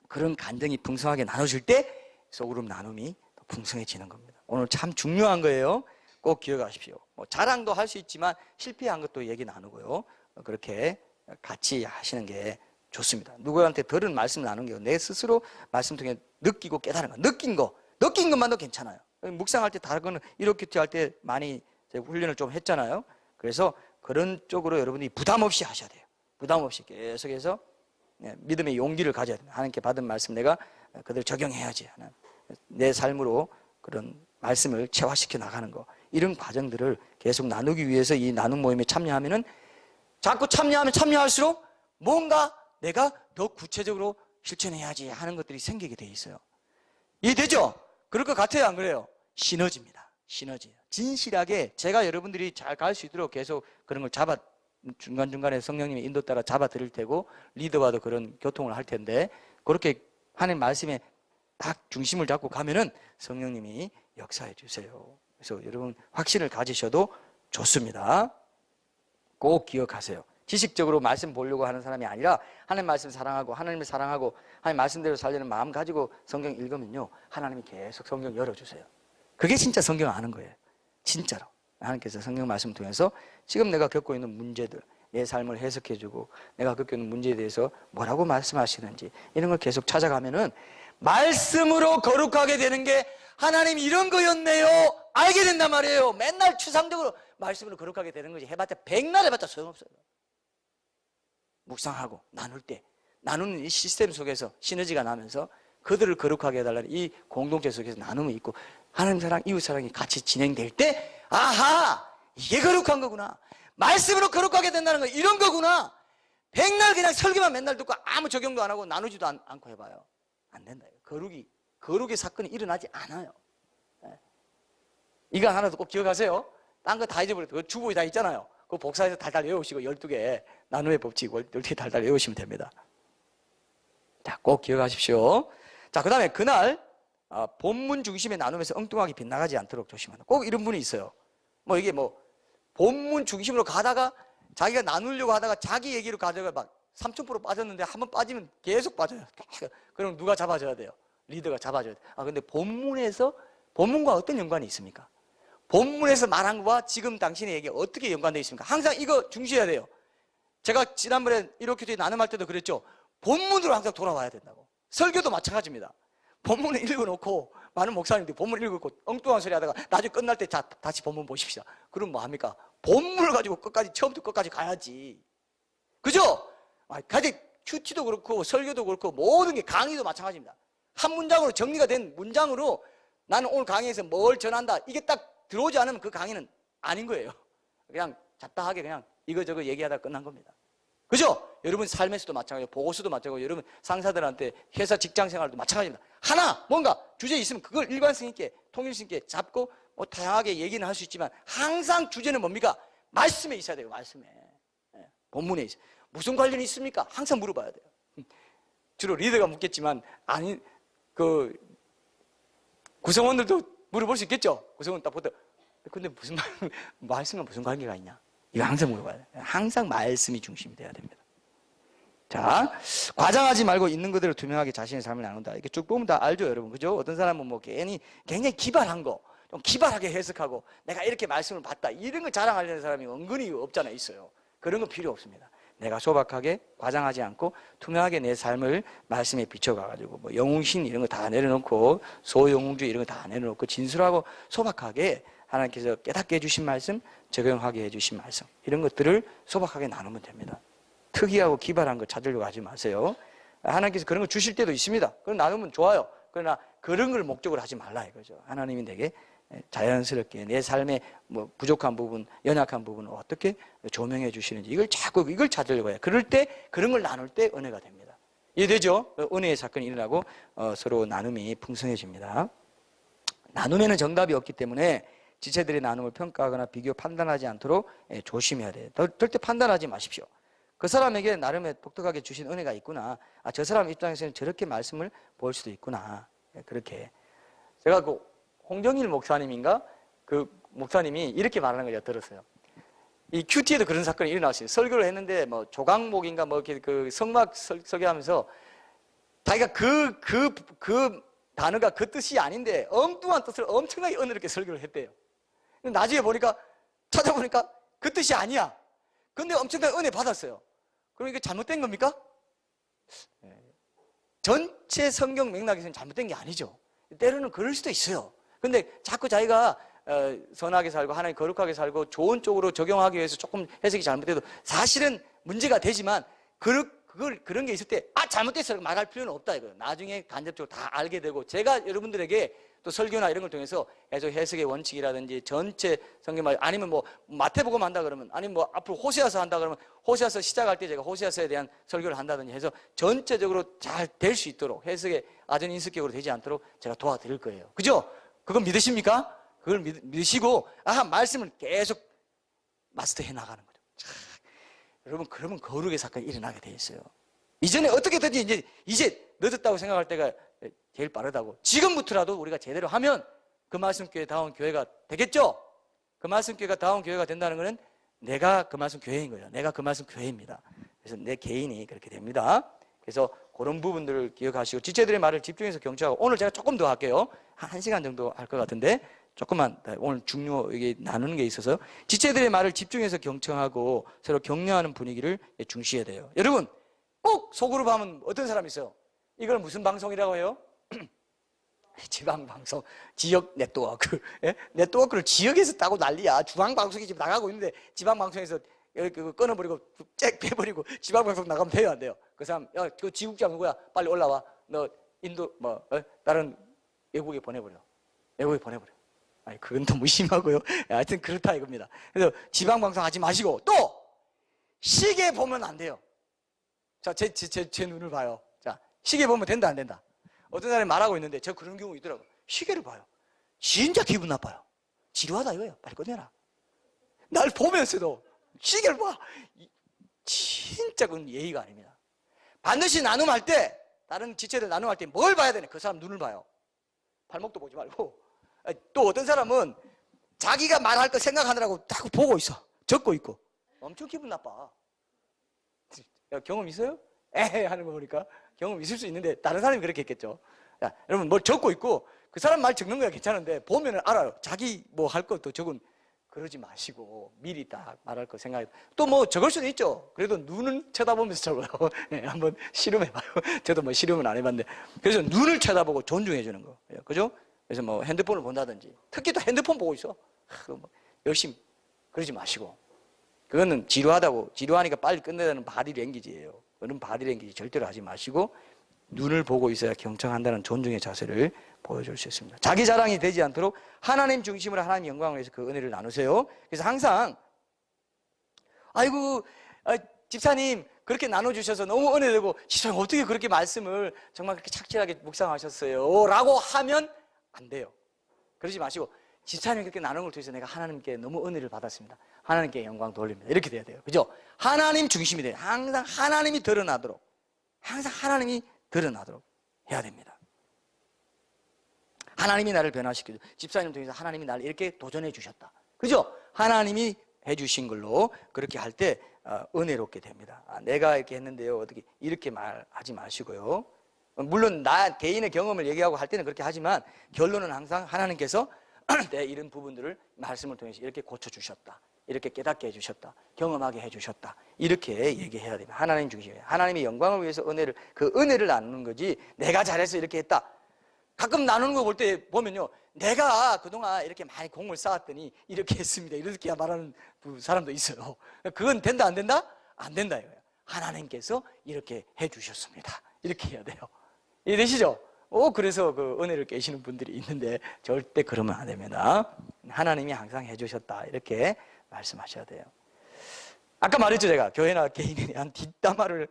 그런 간증이 풍성하게 나눠질 때 소그룹 나눔이 더 풍성해지는 겁니다. 오늘 참 중요한 거예요. 꼭 기억하십시오. 자랑도 할 수 있지만 실패한 것도 얘기 나누고요. 그렇게 같이 하시는 게 좋습니다. 누구한테 들은 말씀 나누는 게 내 스스로 말씀 통해 느끼고 깨달은 거, 느낀 것만도 괜찮아요. 묵상할 때 다른 이렇게 할 때 많이 훈련을 좀 했잖아요. 그래서 그런 쪽으로 여러분이 부담 없이 하셔야 돼요. 부담 없이 계속해서 믿음의 용기를 가져야 됩니다. 하나님께 받은 말씀 내가 그대로 적용해야지 하는 내 삶으로 그런 말씀을 체화시켜 나가는 거, 이런 과정들을 계속 나누기 위해서 이 나눔 모임에 참여하면은 자꾸 참여하면 참여할수록 뭔가 내가 더 구체적으로 실천해야지 하는 것들이 생기게 돼 있어요. 이해되죠? 그럴 것 같아요, 안 그래요? 시너지입니다. 시너지. 진실하게 제가 여러분들이 잘 갈 수 있도록 계속 그런 걸 중간중간에 성령님의 인도 따라 잡아 드릴 테고, 리더와도 그런 교통을 할 텐데, 그렇게 하나님 말씀에 딱 중심을 잡고 가면은 성령님이 역사해 주세요. 그래서 여러분 확신을 가지셔도 좋습니다. 꼭 기억하세요. 지식적으로 말씀 보려고 하는 사람이 아니라 하나님 말씀 사랑하고 하나님을 사랑하고 하나님 말씀대로 살려는 마음 가지고 성경 읽으면요, 하나님이 계속 성경 열어주세요. 그게 진짜 성경 아는 거예요. 진짜로 하나님께서 성경 말씀을 통해서 지금 내가 겪고 있는 문제들, 내 삶을 해석해주고 내가 겪고 있는 문제에 대해서 뭐라고 말씀하시는지 이런 걸 계속 찾아가면은 말씀으로 거룩하게 되는 게 하나님 이런 거였네요 알게 된단 말이에요. 맨날 추상적으로 말씀으로 거룩하게 되는 거지 해봤자 백날 해봤자 소용없어요. 묵상하고 나눌 때, 나누는 이 시스템 속에서 시너지가 나면서 그들을 거룩하게 해달라는 이 공동체 속에서 나눔이 있고 하나님 사랑, 이웃 사랑이 같이 진행될 때, 아하, 이게 거룩한 거구나, 말씀으로 거룩하게 된다는 거 이런 거구나. 백날 그냥 설교만 맨날 듣고 아무 적용도 안 하고 나누지도 않고 해봐요. 안 된다. 거룩의 사건이 일어나지 않아요. 이거 하나도 꼭 기억하세요. 딴 거 다 잊어버려도 그 주보에 다 있잖아요. 그 복사해서 달달 외우시고 12개 나눔의 법칙 12개 달달 외우시면 됩니다. 자, 꼭 기억하십시오. 자, 그 다음에 그날 본문 중심의 나눔에서 엉뚱하게 빗나가지 않도록 조심하는, 꼭 이런 분이 있어요. 뭐 이게 뭐 본문 중심으로 가다가 자기가 나누려고 하다가 자기 얘기로 가다가 막 3000% 빠졌는데 한번 빠지면 계속 빠져요. 그럼 누가 잡아줘야 돼요? 리더가 잡아줘야 돼요. 근데 본문과 어떤 연관이 있습니까? 본문에서 말한 것과 지금 당신의 얘기가 어떻게 연관되어 있습니까? 항상 이거 중시해야 돼요. 제가 지난번에 이렇게 나눔할 때도 그랬죠. 본문으로 항상 돌아와야 된다고. 설교도 마찬가지입니다. 본문을 읽어놓고 많은 목사님들이 본문 읽어놓고 엉뚱한 소리 하다가 나중에 끝날 때 자, 다시 본문 보십시다. 그럼 뭐 합니까? 본문을 가지고 끝까지 처음부터 끝까지 가야지. 그죠? 가지 큐티도 그렇고 설교도 그렇고 모든 게 강의도 마찬가지입니다. 한 문장으로 정리가 된 문장으로 나는 오늘 강의에서 뭘 전한다, 이게 딱 들어오지 않으면 그 강의는 아닌 거예요. 그냥 잡다하게 그냥 이거저거 얘기하다가 끝난 겁니다. 그죠? 여러분 삶에서도 마찬가지고 보고서도 마찬가지고 여러분 상사들한테 회사 직장 생활도 마찬가지입니다. 하나 뭔가 주제 있으면 그걸 일관성 있게 통일성 있게 잡고 뭐 다양하게 얘기는 할 수 있지만 항상 주제는 뭡니까? 말씀에 있어야 돼요. 말씀에. 본문에 있어요. 무슨 관련이 있습니까? 항상 물어봐야 돼요. 주로 리더가 묻겠지만 아니 그 구성원들도 물어볼 수 있겠죠. 구성원 딱 보다 근데 무슨 말씀과 무슨 관계가 있냐? 이거 항상 물어봐야 돼요. 항상 말씀이 중심이 돼야 됩니다. 자, 과장하지 말고 있는 그대로 투명하게 자신의 삶을 나눈다. 이렇게 쭉 보면 다 알죠, 여러분. 그죠? 어떤 사람은 뭐 괜히 굉장히 기발한 거, 좀 기발하게 해석하고 내가 이렇게 말씀을 봤다, 이런 걸 자랑하려는 사람이 은근히 없잖아요, 있어요. 그런 건 필요 없습니다. 내가 소박하게 과장하지 않고 투명하게 내 삶을 말씀에 비춰가가지고 뭐 영웅신 이런 거 다 내려놓고 소영웅주의 이런 거 다 내려놓고 진술하고 소박하게 하나님께서 깨닫게 해주신 말씀, 적용하게 해주신 말씀, 이런 것들을 소박하게 나누면 됩니다. 특이하고 기발한 거 찾으려고 하지 마세요. 하나님께서 그런 거 주실 때도 있습니다. 그럼 나누면 좋아요. 그러나 그런 걸 목적으로 하지 말라 이거죠. 하나님이 내게 자연스럽게 내 삶의 뭐 부족한 부분, 연약한 부분을 어떻게 조명해 주시는지 이걸 자꾸 이걸 찾으려고 해요. 그럴 때 그런 걸 나눌 때 은혜가 됩니다. 이해되죠? 은혜의 사건이 일어나고 서로 나눔이 풍성해집니다. 나눔에는 정답이 없기 때문에 지체들의 나눔을 평가하거나 비교 판단하지 않도록 조심해야 돼요. 절대 판단하지 마십시오. 그 사람에게 나름의 독특하게 주신 은혜가 있구나. 저 사람 입장에서는 저렇게 말씀을 볼 수도 있구나. 그렇게. 제가 그 홍정일 목사님인가? 그 목사님이 이렇게 말하는 걸 제가 들었어요. 이 큐티에도 그런 사건이 일어났어요. 설교를 했는데 뭐 조강목인가 뭐 이렇게 그 성막 설교하면서 자기가 그 단어가 그 뜻이 아닌데 엉뚱한 뜻을 엄청나게 은혜롭게 설교를 했대요. 나중에 찾아보니까 그 뜻이 아니야. 근데 엄청나게 은혜 받았어요. 그럼 이게 잘못된 겁니까? 전체 성경 맥락에서는 잘못된 게 아니죠. 때로는 그럴 수도 있어요. 근데 자꾸 자기가 선하게 살고 하나님 거룩하게 살고 좋은 쪽으로 적용하기 위해서 조금 해석이 잘못돼도 사실은 문제가 되지만 그런 게 있을 때, 잘못됐어 말할 필요는 없다 이거예요. 나중에 간접적으로 다 알게 되고, 제가 여러분들에게 또 설교나 이런 걸 통해서 해석의 원칙이라든지 전체 성경 말, 아니면 뭐 마태복음 한다 그러면, 아니면 뭐 앞으로 호세아서 한다 그러면 호세아서 시작할 때 제가 호세아서에 대한 설교를 한다든지 해서 전체적으로 잘 될 수 있도록, 해석에 아전 인습격으로 되지 않도록 제가 도와드릴 거예요. 그죠? 그건 믿으십니까? 그걸 믿으시고 말씀을 계속 마스터해 나가는 거죠. 여러분, 그러면 거룩의 사건이 일어나게 돼 있어요. 이전에 어떻게든지 이제 늦었다고 생각할 때가 제일 빠르다고. 지금부터라도 우리가 제대로 하면 그 말씀교회 다운 교회가 되겠죠? 그 말씀교회가 다운 교회가 된다는 것은 내가 그 말씀 교회인 거예요. 내가 그 말씀 교회입니다. 그래서 내 개인이 그렇게 됩니다. 그래서 그런 부분들을 기억하시고, 지체들의 말을 집중해서 경청하고, 오늘 제가 조금 더 할게요. 한 1시간 정도 할 것 같은데, 조금만 오늘 중요하게 나누는 게 있어서, 지체들의 말을 집중해서 경청하고 서로 격려하는 분위기를 중시해야 돼요. 여러분, 꼭 소그룹 하면 어떤 사람이 있어요? 이걸 무슨 방송이라고 해요? 지방방송, 지역 네트워크. 네트워크를 지역에서 따고 난리야. 중앙방송이 지금 나가고 있는데 지방방송에서 끊어버리고 잭 빼버리고 지방방송 나가면 돼요, 안 돼요? 그 사람, 야, 그 지국장 누구야? 빨리 올라와. 너 인도 다른 외국에 보내버려. 외국에 보내버려. 아니, 그건 너무 심하고요. 하여튼 그렇다 이겁니다. 그래서 지방방송 하지 마시고, 또 시계 보면 안 돼요. 자, 제 눈을 봐요. 자, 시계 보면 된다 안 된다? 어떤 사람이 말하고 있는데 제가 그런 경우 있더라고요. 시계를 봐요. 진짜 기분 나빠요. 지루하다 이거예요. 빨리 꺼내라. 날 보면서도 시계를 봐. 진짜 그건 예의가 아닙니다. 반드시 나눔할 때, 다른 지체들 나눔할 때 뭘 봐야 되냐? 그 사람 눈을 봐요. 발목도 보지 말고. 또 어떤 사람은 자기가 말할 거 생각하느라고 딱 보고 있어. 적고 있고. 엄청 기분 나빠. 경험 있어요? 에헤 하는 거 보니까 경험 있을 수 있는데 다른 사람이 그렇게 했겠죠. 야, 여러분, 뭘 적고 있고 그 사람 말 적는 거야 괜찮은데 보면 알아요. 자기 뭐 할 것도 적은, 그러지 마시고 미리 딱 말할 거 생각해. 또 뭐 적을 수는 있죠. 그래도 눈은 쳐다보면서 적어요. 네, 한번 실험해봐요. 저도 뭐 실험은 안 해봤는데. 그래서 눈을 쳐다보고 존중해 주는 거. 그죠? 그래서 뭐 핸드폰을 본다든지, 특히 또 핸드폰 보고 있어. 뭐 열심히 그러지 마시고. 그거는 지루하니까 빨리 끝내자는 바디랭귀지예요. 그런 바디랭귀지 절대로 하지 마시고, 눈을 보고 있어야 경청한다는 존중의 자세를 보여줄 수 있습니다. 자기 자랑이 되지 않도록 하나님 중심으로 하나님 영광을 위해서 그 은혜를 나누세요. 그래서 항상, 아이고, 집사님 그렇게 나눠주셔서 너무 은혜되고, 집사님 어떻게 그렇게 말씀을 정말 그렇게 착실하게 묵상하셨어요? 라고 하면 안 돼요. 그러지 마시고, 집사님이 그렇게 나누는 걸 통해서 내가 하나님께 너무 은혜를 받았습니다. 하나님께 영광 돌립니다. 이렇게 돼야 돼요. 그죠? 하나님 중심이 돼요. 항상 하나님이 드러나도록, 항상 하나님이 드러나도록 해야 됩니다. 하나님이 나를 변화시키고, 집사님 통해서 하나님이 나를 이렇게 도전해 주셨다. 그죠? 하나님이 해주신 걸로 그렇게 할 때 은혜롭게 됩니다. 내가 이렇게 했는데요, 어떻게 이렇게 말하지 마시고요. 물론 나 개인의 경험을 얘기하고 할 때는 그렇게 하지만, 결론은 항상 하나님께서 내 이런 부분들을 말씀을 통해서 이렇게 고쳐주셨다, 이렇게 깨닫게 해주셨다, 경험하게 해주셨다, 이렇게 얘기해야 됩니다. 하나님 중심이에요. 하나님의 영광을 위해서 그 은혜를 나누는 거지, 내가 잘해서 이렇게 했다. 가끔 나누는 거 볼 때 보면요, 내가 그동안 이렇게 많이 공을 쌓았더니 이렇게 했습니다, 이렇게 말하는 사람도 있어요. 그건 된다 안 된다? 안 된다 이거예요. 하나님께서 이렇게 해주셨습니다, 이렇게 해야 돼요. 이해되시죠? 그래서 그 은혜를 깨시는 분들이 있는데 절대 그러면 안 됩니다. 하나님이 항상 해주셨다, 이렇게 말씀하셔야 돼요. 아까 말했죠, 제가 교회나 개인에 대한 뒷담화를,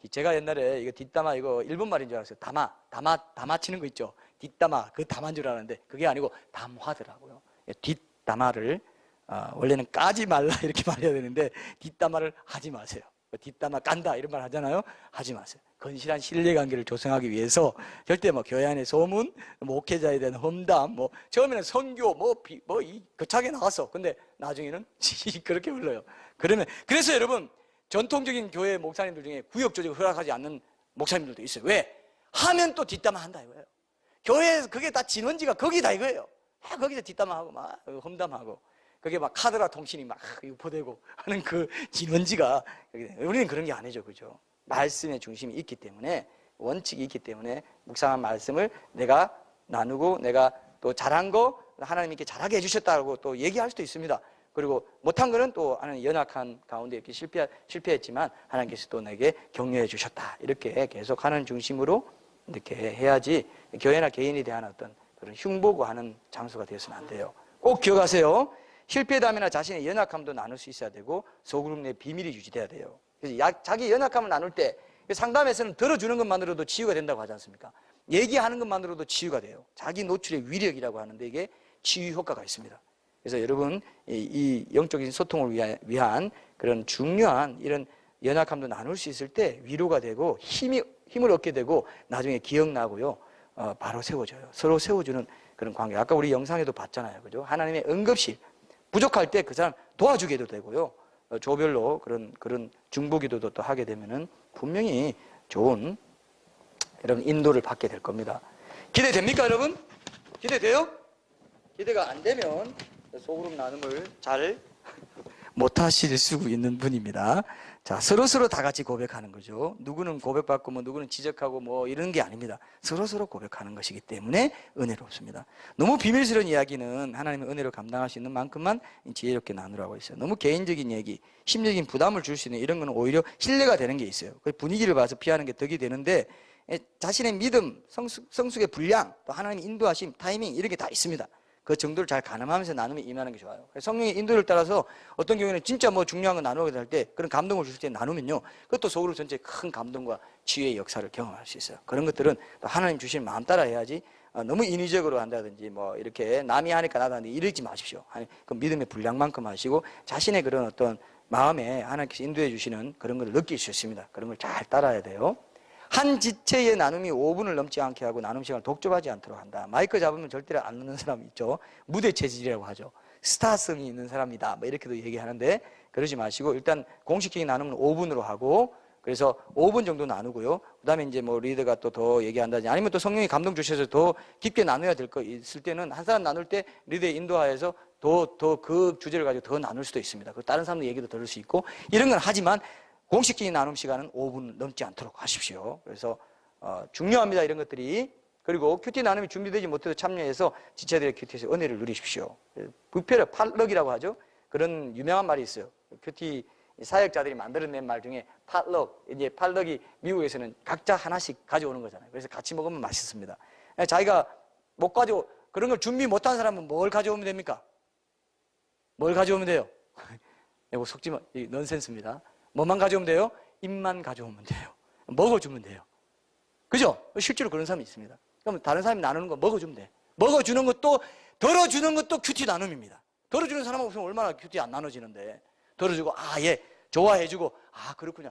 제가 옛날에 이거 뒷담화, 이거 일본 말인 줄 알았어요. 담화 치는 거 있죠. 뒷담화, 그 담화인 줄 알았는데 그게 아니고 담화더라고요. 뒷담화를 원래는 까지 말라 이렇게 말해야 되는데 뒷담화를 하지 마세요. 뒷담화 깐다 이런 말 하잖아요. 하지 마세요. 건실한 신뢰관계를 조성하기 위해서 절대 뭐 교회 안의 소문, 목회자에 대한 험담, 처음에는 선교, 거창하게 나왔어. 근데 나중에는 그렇게 흘러요. 그래서 여러분, 전통적인 교회 목사님들 중에 구역 조직을 허락하지 않는 목사님들도 있어요. 왜? 하면 또 뒷담화 한다 이거예요. 교회에서 그게 다 진원지가 거기다 이거예요. 거기서 뒷담화하고 막 험담하고, 그게 막 카드라 통신이 막 유포되고 하는 그 진원지가, 우리는 그런 게 아니죠. 그죠? 말씀의 중심이 있기 때문에, 원칙이 있기 때문에 묵상한 말씀을 내가 나누고, 내가 또 잘한 거 하나님께 잘하게 해주셨다고 또 얘기할 수도 있습니다. 그리고 못한 거는 또 하나님 연약한 가운데 이렇게 실패했지만 하나님께서 또 내게 격려해 주셨다. 이렇게 계속 하는 중심으로 이렇게 해야지 교회나 개인에 대한 어떤 그런 흉보고하는 장소가 되어서는 안 돼요. 꼭 기억하세요. 실패담이나 자신의 연약함도 나눌 수 있어야 되고 소그룹 내 비밀이 유지돼야 돼요. 그래서 자기 연약함을 나눌 때 상담에서는 들어주는 것만으로도 치유가 된다고 하지 않습니까? 얘기하는 것만으로도 치유가 돼요. 자기 노출의 위력이라고 하는데 이게 치유 효과가 있습니다. 그래서 여러분 이 영적인 소통을 위한 그런 중요한 이런 연약함도 나눌 수 있을 때 위로가 되고 힘을 얻게 되고 나중에 기억나고요. 바로 세워져요. 서로 세워주는 그런 관계. 아까 우리 영상에도 봤잖아요. 그죠? 하나님의 응급실. 부족할 때 그 사람 도와주게도 되고요. 조별로 그런 중보기도도 또 하게 되면은 분명히 좋은 이런 인도를 받게 될 겁니다. 기대됩니까, 여러분? 기대돼요? 기대가 안 되면 소그룹 나눔을 잘 못하실 수 있는 분입니다. 자, 서로서로 다 같이 고백하는 거죠. 누구는 고백받고 뭐 누구는 지적하고 뭐 이런 게 아닙니다. 서로서로 고백하는 것이기 때문에 은혜롭습니다. 너무 비밀스러운 이야기는 하나님의 은혜로 감당할 수 있는 만큼만 지혜롭게 나누라고 했어요. 너무 개인적인 얘기, 심리적인 부담을 줄 수 있는 이런 거는 오히려 신뢰가 되는 게 있어요. 분위기를 봐서 피하는 게 덕이 되는데 자신의 믿음, 성숙의 분량, 또 하나님의 인도하심, 타이밍 이런 게 다 있습니다. 그 정도를 잘 가늠하면서 나누면 임하는 게 좋아요. 성령의 인도를 따라서 어떤 경우에는 진짜 뭐 중요한 거 나누게 될 때 그런 감동을 줄 때 나누면요. 그것도 소그룹 전체에 큰 감동과 치유의 역사를 경험할 수 있어요. 그런 것들은 또 하나님 주신 마음 따라 해야지 너무 인위적으로 한다든지 뭐 이렇게 남이 하니까 나도 하는데 이러지 마십시오. 그 믿음의 분량만큼 하시고 자신의 그런 어떤 마음에 하나님께서 인도해 주시는 그런 걸 느낄 수 있습니다. 그런 걸 잘 따라야 돼요. 한 지체의 나눔이 5분을 넘지 않게 하고 나눔 시간을 독점하지 않도록 한다. 마이크 잡으면 절대로 안 넣는 사람 있죠. 무대 체질이라고 하죠. 스타성이 있는 사람이다. 뭐 이렇게도 얘기하는데 그러지 마시고 일단 공식적인 나눔은 5분으로 하고 그래서 5분 정도 나누고요. 그 다음에 이제 뭐 리더가 또 더 얘기한다든지 아니면 또 성령이 감동 주셔서 더 깊게 나눠야 될 거 있을 때는 한 사람 나눌 때 리더의 인도하에서 더 그 주제를 가지고 더 나눌 수도 있습니다. 다른 사람들 얘기도 들을 수 있고 이런 건 하지만 공식적인 나눔 시간은 5분 넘지 않도록 하십시오. 그래서 중요합니다. 이런 것들이. 그리고 큐티 나눔이 준비되지 못해도 참여해서 지체들의 큐티에서 은혜를 누리십시오. 부패를 팔럭이라고 하죠. 그런 유명한 말이 있어요. 큐티 사역자들이 만들어낸 말 중에 팔럭. 이제 팔럭이 미국에서는 각자 하나씩 가져오는 거잖아요. 그래서 같이 먹으면 맛있습니다. 자기가 못 가져 그런 걸 준비 못한 사람은 뭘 가져오면 됩니까? 뭘 가져오면 돼요? 이거 속지 마. 이 넌센스입니다. 뭐만 가져오면 돼요? 입만 가져오면 돼요. 먹어주면 돼요. 그죠? 실제로 그런 사람이 있습니다. 그럼 다른 사람이 나누는 거 먹어주면 돼. 먹어주는 것도, 덜어주는 것도 큐티 나눔입니다. 덜어주는 사람 없으면 얼마나 큐티 안 나눠지는데. 덜어주고, 얘 좋아해주고, 그렇군요.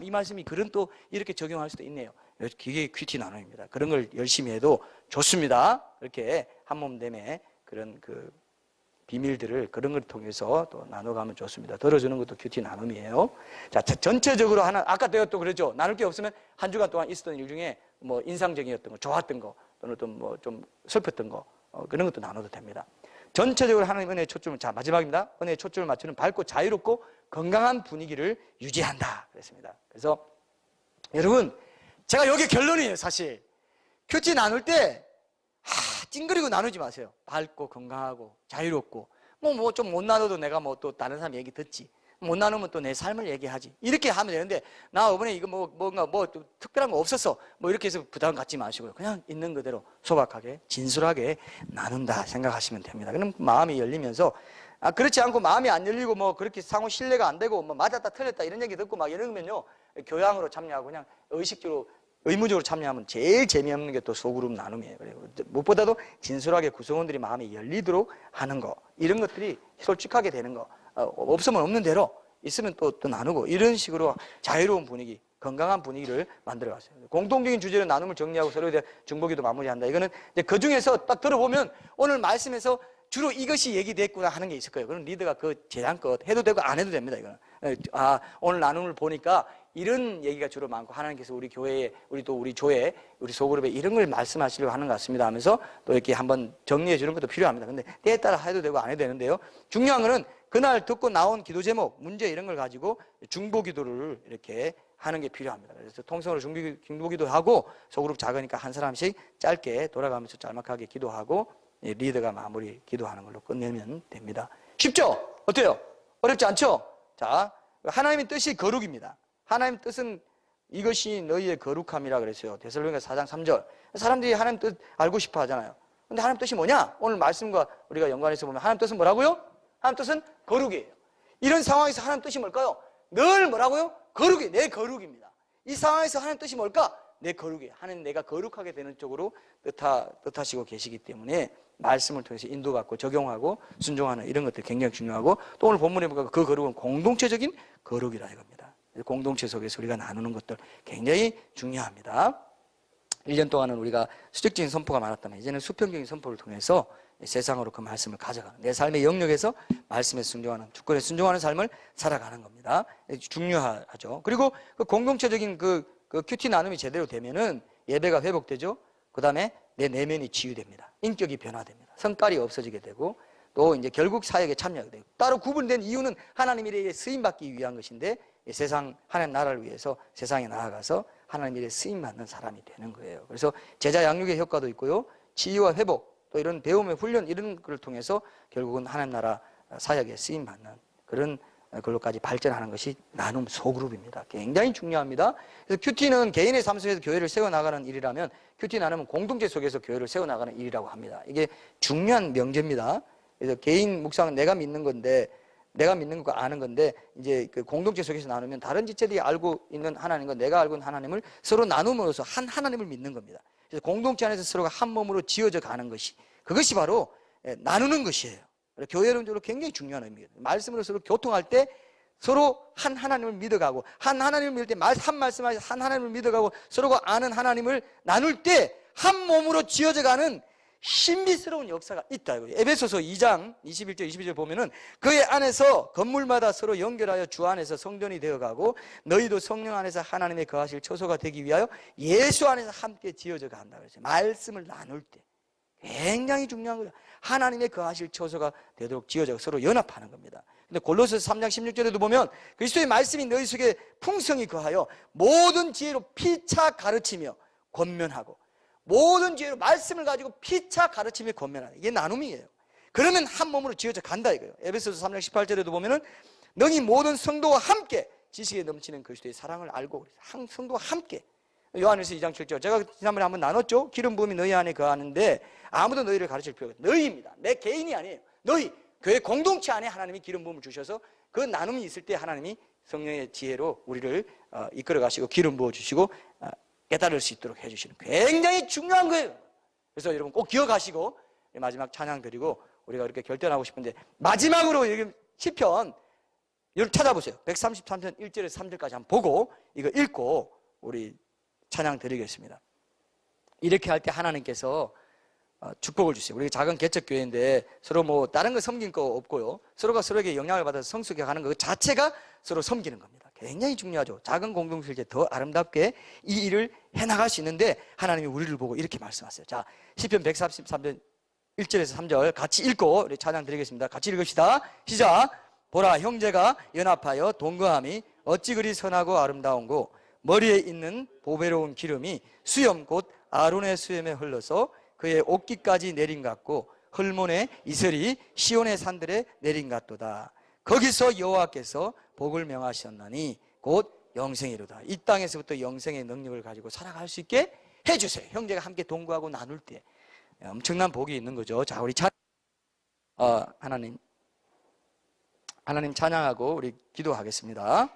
이 말씀이 그런 또 이렇게 적용할 수도 있네요. 이게 큐티 나눔입니다. 그런 걸 열심히 해도 좋습니다. 이렇게 한몸됨에 그런 비밀들을 그런 걸 통해서 또 나눠가면 좋습니다. 들어주는 것도 큐티 나눔이에요. 자, 전체적으로 아까 내가 또 그랬죠. 나눌 게 없으면 한 주간 동안 있었던 일 중에 뭐 인상적이었던 거, 좋았던 거, 또는 좀 뭐 좀 슬펐던 거, 그런 것도 나눠도 됩니다. 전체적으로 하나님 은혜의 초점을, 자, 마지막입니다. 은혜의 초점을 맞추는 밝고 자유롭고 건강한 분위기를 유지한다. 그랬습니다. 그래서 여러분, 제가 여기 결론이에요, 사실. 큐티 나눌 때 찡그리고 나누지 마세요. 밝고 건강하고 자유롭고 뭐 좀 못 나눠도 내가 뭐 또 다른 사람 얘기 듣지. 못 나누면 또 내 삶을 얘기하지. 이렇게 하면 되는데 나 이번에 이거 뭔가 좀 특별한 거 없었어. 뭐 이렇게 해서 부담 갖지 마시고요. 그냥 있는 그대로 소박하게 진솔하게 나눈다 생각하시면 됩니다. 그럼 마음이 열리면서 그렇지 않고 마음이 안 열리고 뭐 그렇게 상호 신뢰가 안 되고 뭐 맞았다 틀렸다 이런 얘기 듣고 막 이러면요 교양으로 참여하고 그냥 의무적으로 참여하면 제일 재미없는 게 또 소그룹 나눔이에요. 그리고 무엇보다도 진솔하게 구성원들이 마음이 열리도록 하는 거, 이런 것들이 솔직하게 되는 거, 없으면 없는 대로, 있으면 또 나누고, 이런 식으로 자유로운 분위기, 건강한 분위기를 만들어 갔어요. 공통적인 주제로 나눔을 정리하고 서로에 대한 중보기도 마무리한다. 이거는 이제 그 중에서 딱 들어보면 오늘 말씀에서 주로 이것이 얘기됐구나 하는 게 있을 거예요. 그럼 리더가 재량껏 해도 되고 안 해도 됩니다. 이거는. 오늘 나눔을 보니까 이런 얘기가 주로 많고 하나님께서 우리 교회에, 우리 조에, 우리 소그룹에 이런 걸 말씀하시려고 하는 것 같습니다 하면서 또 이렇게 한번 정리해 주는 것도 필요합니다. 근데 때에 따라 해도 되고 안 해도 되는데요. 중요한 거는 그날 듣고 나온 기도 제목, 문제 이런 걸 가지고 중보 기도를 이렇게 하는 게 필요합니다. 그래서 통성으로 중보 기도하고 소그룹 작으니까 한 사람씩 짧게 돌아가면서 짤막하게 기도하고 리더가 마무리 기도하는 걸로 끝내면 됩니다. 쉽죠? 어때요? 어렵지 않죠? 자, 하나님의 뜻이 거룩입니다. 하나님의 뜻은 이것이 너희의 거룩함이라 그랬어요. 데살로니가 4장 3절. 사람들이 하나님 뜻 알고 싶어 하잖아요. 근데 하나님 뜻이 뭐냐? 오늘 말씀과 우리가 연관해서 보면 하나님 뜻은 뭐라고요? 하나님 뜻은 거룩이에요. 이런 상황에서 하나님 뜻이 뭘까요? 늘 뭐라고요? 거룩이, 내 거룩입니다. 이 상황에서 하나님 뜻이 뭘까? 내 거룩이에요. 하나님 내가 거룩하게 되는 쪽으로 뜻하시고 계시기 때문에 말씀을 통해서 인도받고 적용하고 순종하는 이런 것들이 굉장히 중요하고, 또 오늘 본문에 보니까 그 거룩은 공동체적인 거룩이라 이겁니다. 공동체 속에서 우리가 나누는 것들 굉장히 중요합니다. 1년 동안은 우리가 수직적인 선포가 많았다면 이제는 수평적인 선포를 통해서 세상으로 그 말씀을 가져가는, 내 삶의 영역에서 말씀에 순종하는, 주권에 순종하는 삶을 살아가는 겁니다. 중요하죠. 그리고 그 공동체적인 그 큐티 나눔이 제대로 되면은 예배가 회복되죠. 그 다음에 내 내면이 치유됩니다. 인격이 변화됩니다. 성깔이 없어지게 되고, 또 이제 결국 사역에 참여하게 되고, 따로 구분된 이유는 하나님 일에 쓰임받기 위한 것인데, 세상 하나님 나라를 위해서 세상에 나아가서 하나님 일에 쓰임받는 사람이 되는 거예요. 그래서 제자 양육의 효과도 있고요, 치유와 회복, 또 이런 배움의 훈련, 이런 걸 통해서 결국은 하나님 나라 사역에 쓰임받는 그런 걸로까지 발전하는 것이 나눔 소그룹입니다. 굉장히 중요합니다. 그래서 큐티는 개인의 삶 속에서 교회를 세워나가는 일이라면, 큐티 나눔은 공동체 속에서 교회를 세워나가는 일이라고 합니다. 이게 중요한 명제입니다. 그래서 개인 묵상은 내가 믿는 건데, 내가 믿는 거 아는 건데, 이제 그 공동체 속에서 나누면 다른 지체들이 알고 있는 하나님과 내가 알고 있는 하나님을 서로 나눔으로써 한 하나님을 믿는 겁니다. 그래서 공동체 안에서 서로가 한 몸으로 지어져 가는 것이, 그것이 바로 나누는 것이에요. 교회 여러분들로 굉장히 중요한 의미예요. 말씀으로 서로 교통할 때 서로 한 하나님을 믿어가고, 한 하나님을 믿을 때 한 말씀하셔서 한 하나님을 믿어가고, 서로가 아는 하나님을 나눌 때 한 몸으로 지어져 가는 신비스러운 역사가 있다. 에베소서 2장 21절 22절 보면은 그의 안에서 건물마다 서로 연결하여 주 안에서 성전이 되어가고, 너희도 성령 안에서 하나님의 거하실 처소가 되기 위하여 예수 안에서 함께 지어져 간다 그랬어요. 말씀을 나눌 때 굉장히 중요한 거예요. 하나님의 거하실 처소가 되도록 지어져 서로 연합하는 겁니다. 근데 골로새서 3장 16절에도 보면 그리스도의 말씀이 너희 속에 풍성히 거하여 모든 지혜로 피차 가르치며 권면하고, 모든 지혜로 말씀을 가지고 피차 가르치며 권면하는, 이게 나눔이에요. 그러면 한 몸으로 지어져 간다 이거예요. 에베소서 3장 18절에도 보면은 너희 모든 성도와 함께 지식에 넘치는 그리스도의 사랑을 알고, 성도와 함께. 요한일서 2장 7절, 제가 지난번에 한번 나눴죠. 기름 부음이 너희 안에 거하는데 아무도 너희를 가르칠 필요가 없어요. 너희입니다. 내 개인이 아니에요. 너희 교회 공동체 안에 하나님이 기름 부음을 주셔서 그 나눔이 있을 때 하나님이 성령의 지혜로 우리를 이끌어 가시고 기름 부어 주시고 깨달을 수 있도록 해주시는, 굉장히 중요한 거예요. 그래서 여러분 꼭 기억하시고 마지막 찬양 드리고 우리가 이렇게 결단하고 싶은데, 마지막으로 여기 시편 여러분 찾아보세요. 133편 1절에서 3절까지 한번 보고 이거 읽고 우리 찬양 드리겠습니다. 이렇게 할 때 하나님께서 축복을 주세요. 우리 작은 개척교회인데 서로 뭐 다른 거 섬긴 거 없고요, 서로가 서로에게 영향을 받아서 성숙해 가는 것 자체가 서로 섬기는 겁니다. 굉장히 중요하죠. 작은 공동체일 더 아름답게 이 일을 해나갈 수 있는데 하나님이 우리를 보고 이렇게 말씀하세요. 자, 시편 133편 1절에서 3절 같이 읽고 우리 찬양 드리겠습니다. 같이 읽읍시다. 시작. 보라, 형제가 연합하여 동거함이 어찌 그리 선하고 아름다운고, 머리에 있는 보배로운 기름이 수염 곧 아론의 수염에 흘러서 그의 옷깃까지 내린 같고, 헐몬의 이슬이 시온의 산들에 내린 같도다. 거기서 여호와께서 복을 명하셨나니 곧 영생이로다. 이 땅에서부터 영생의 능력을 가지고 살아갈 수 있게 해주세요. 형제가 함께 동거하고 나눌 때 엄청난 복이 있는 거죠. 자, 우리 하나님 찬양하고 우리 기도하겠습니다.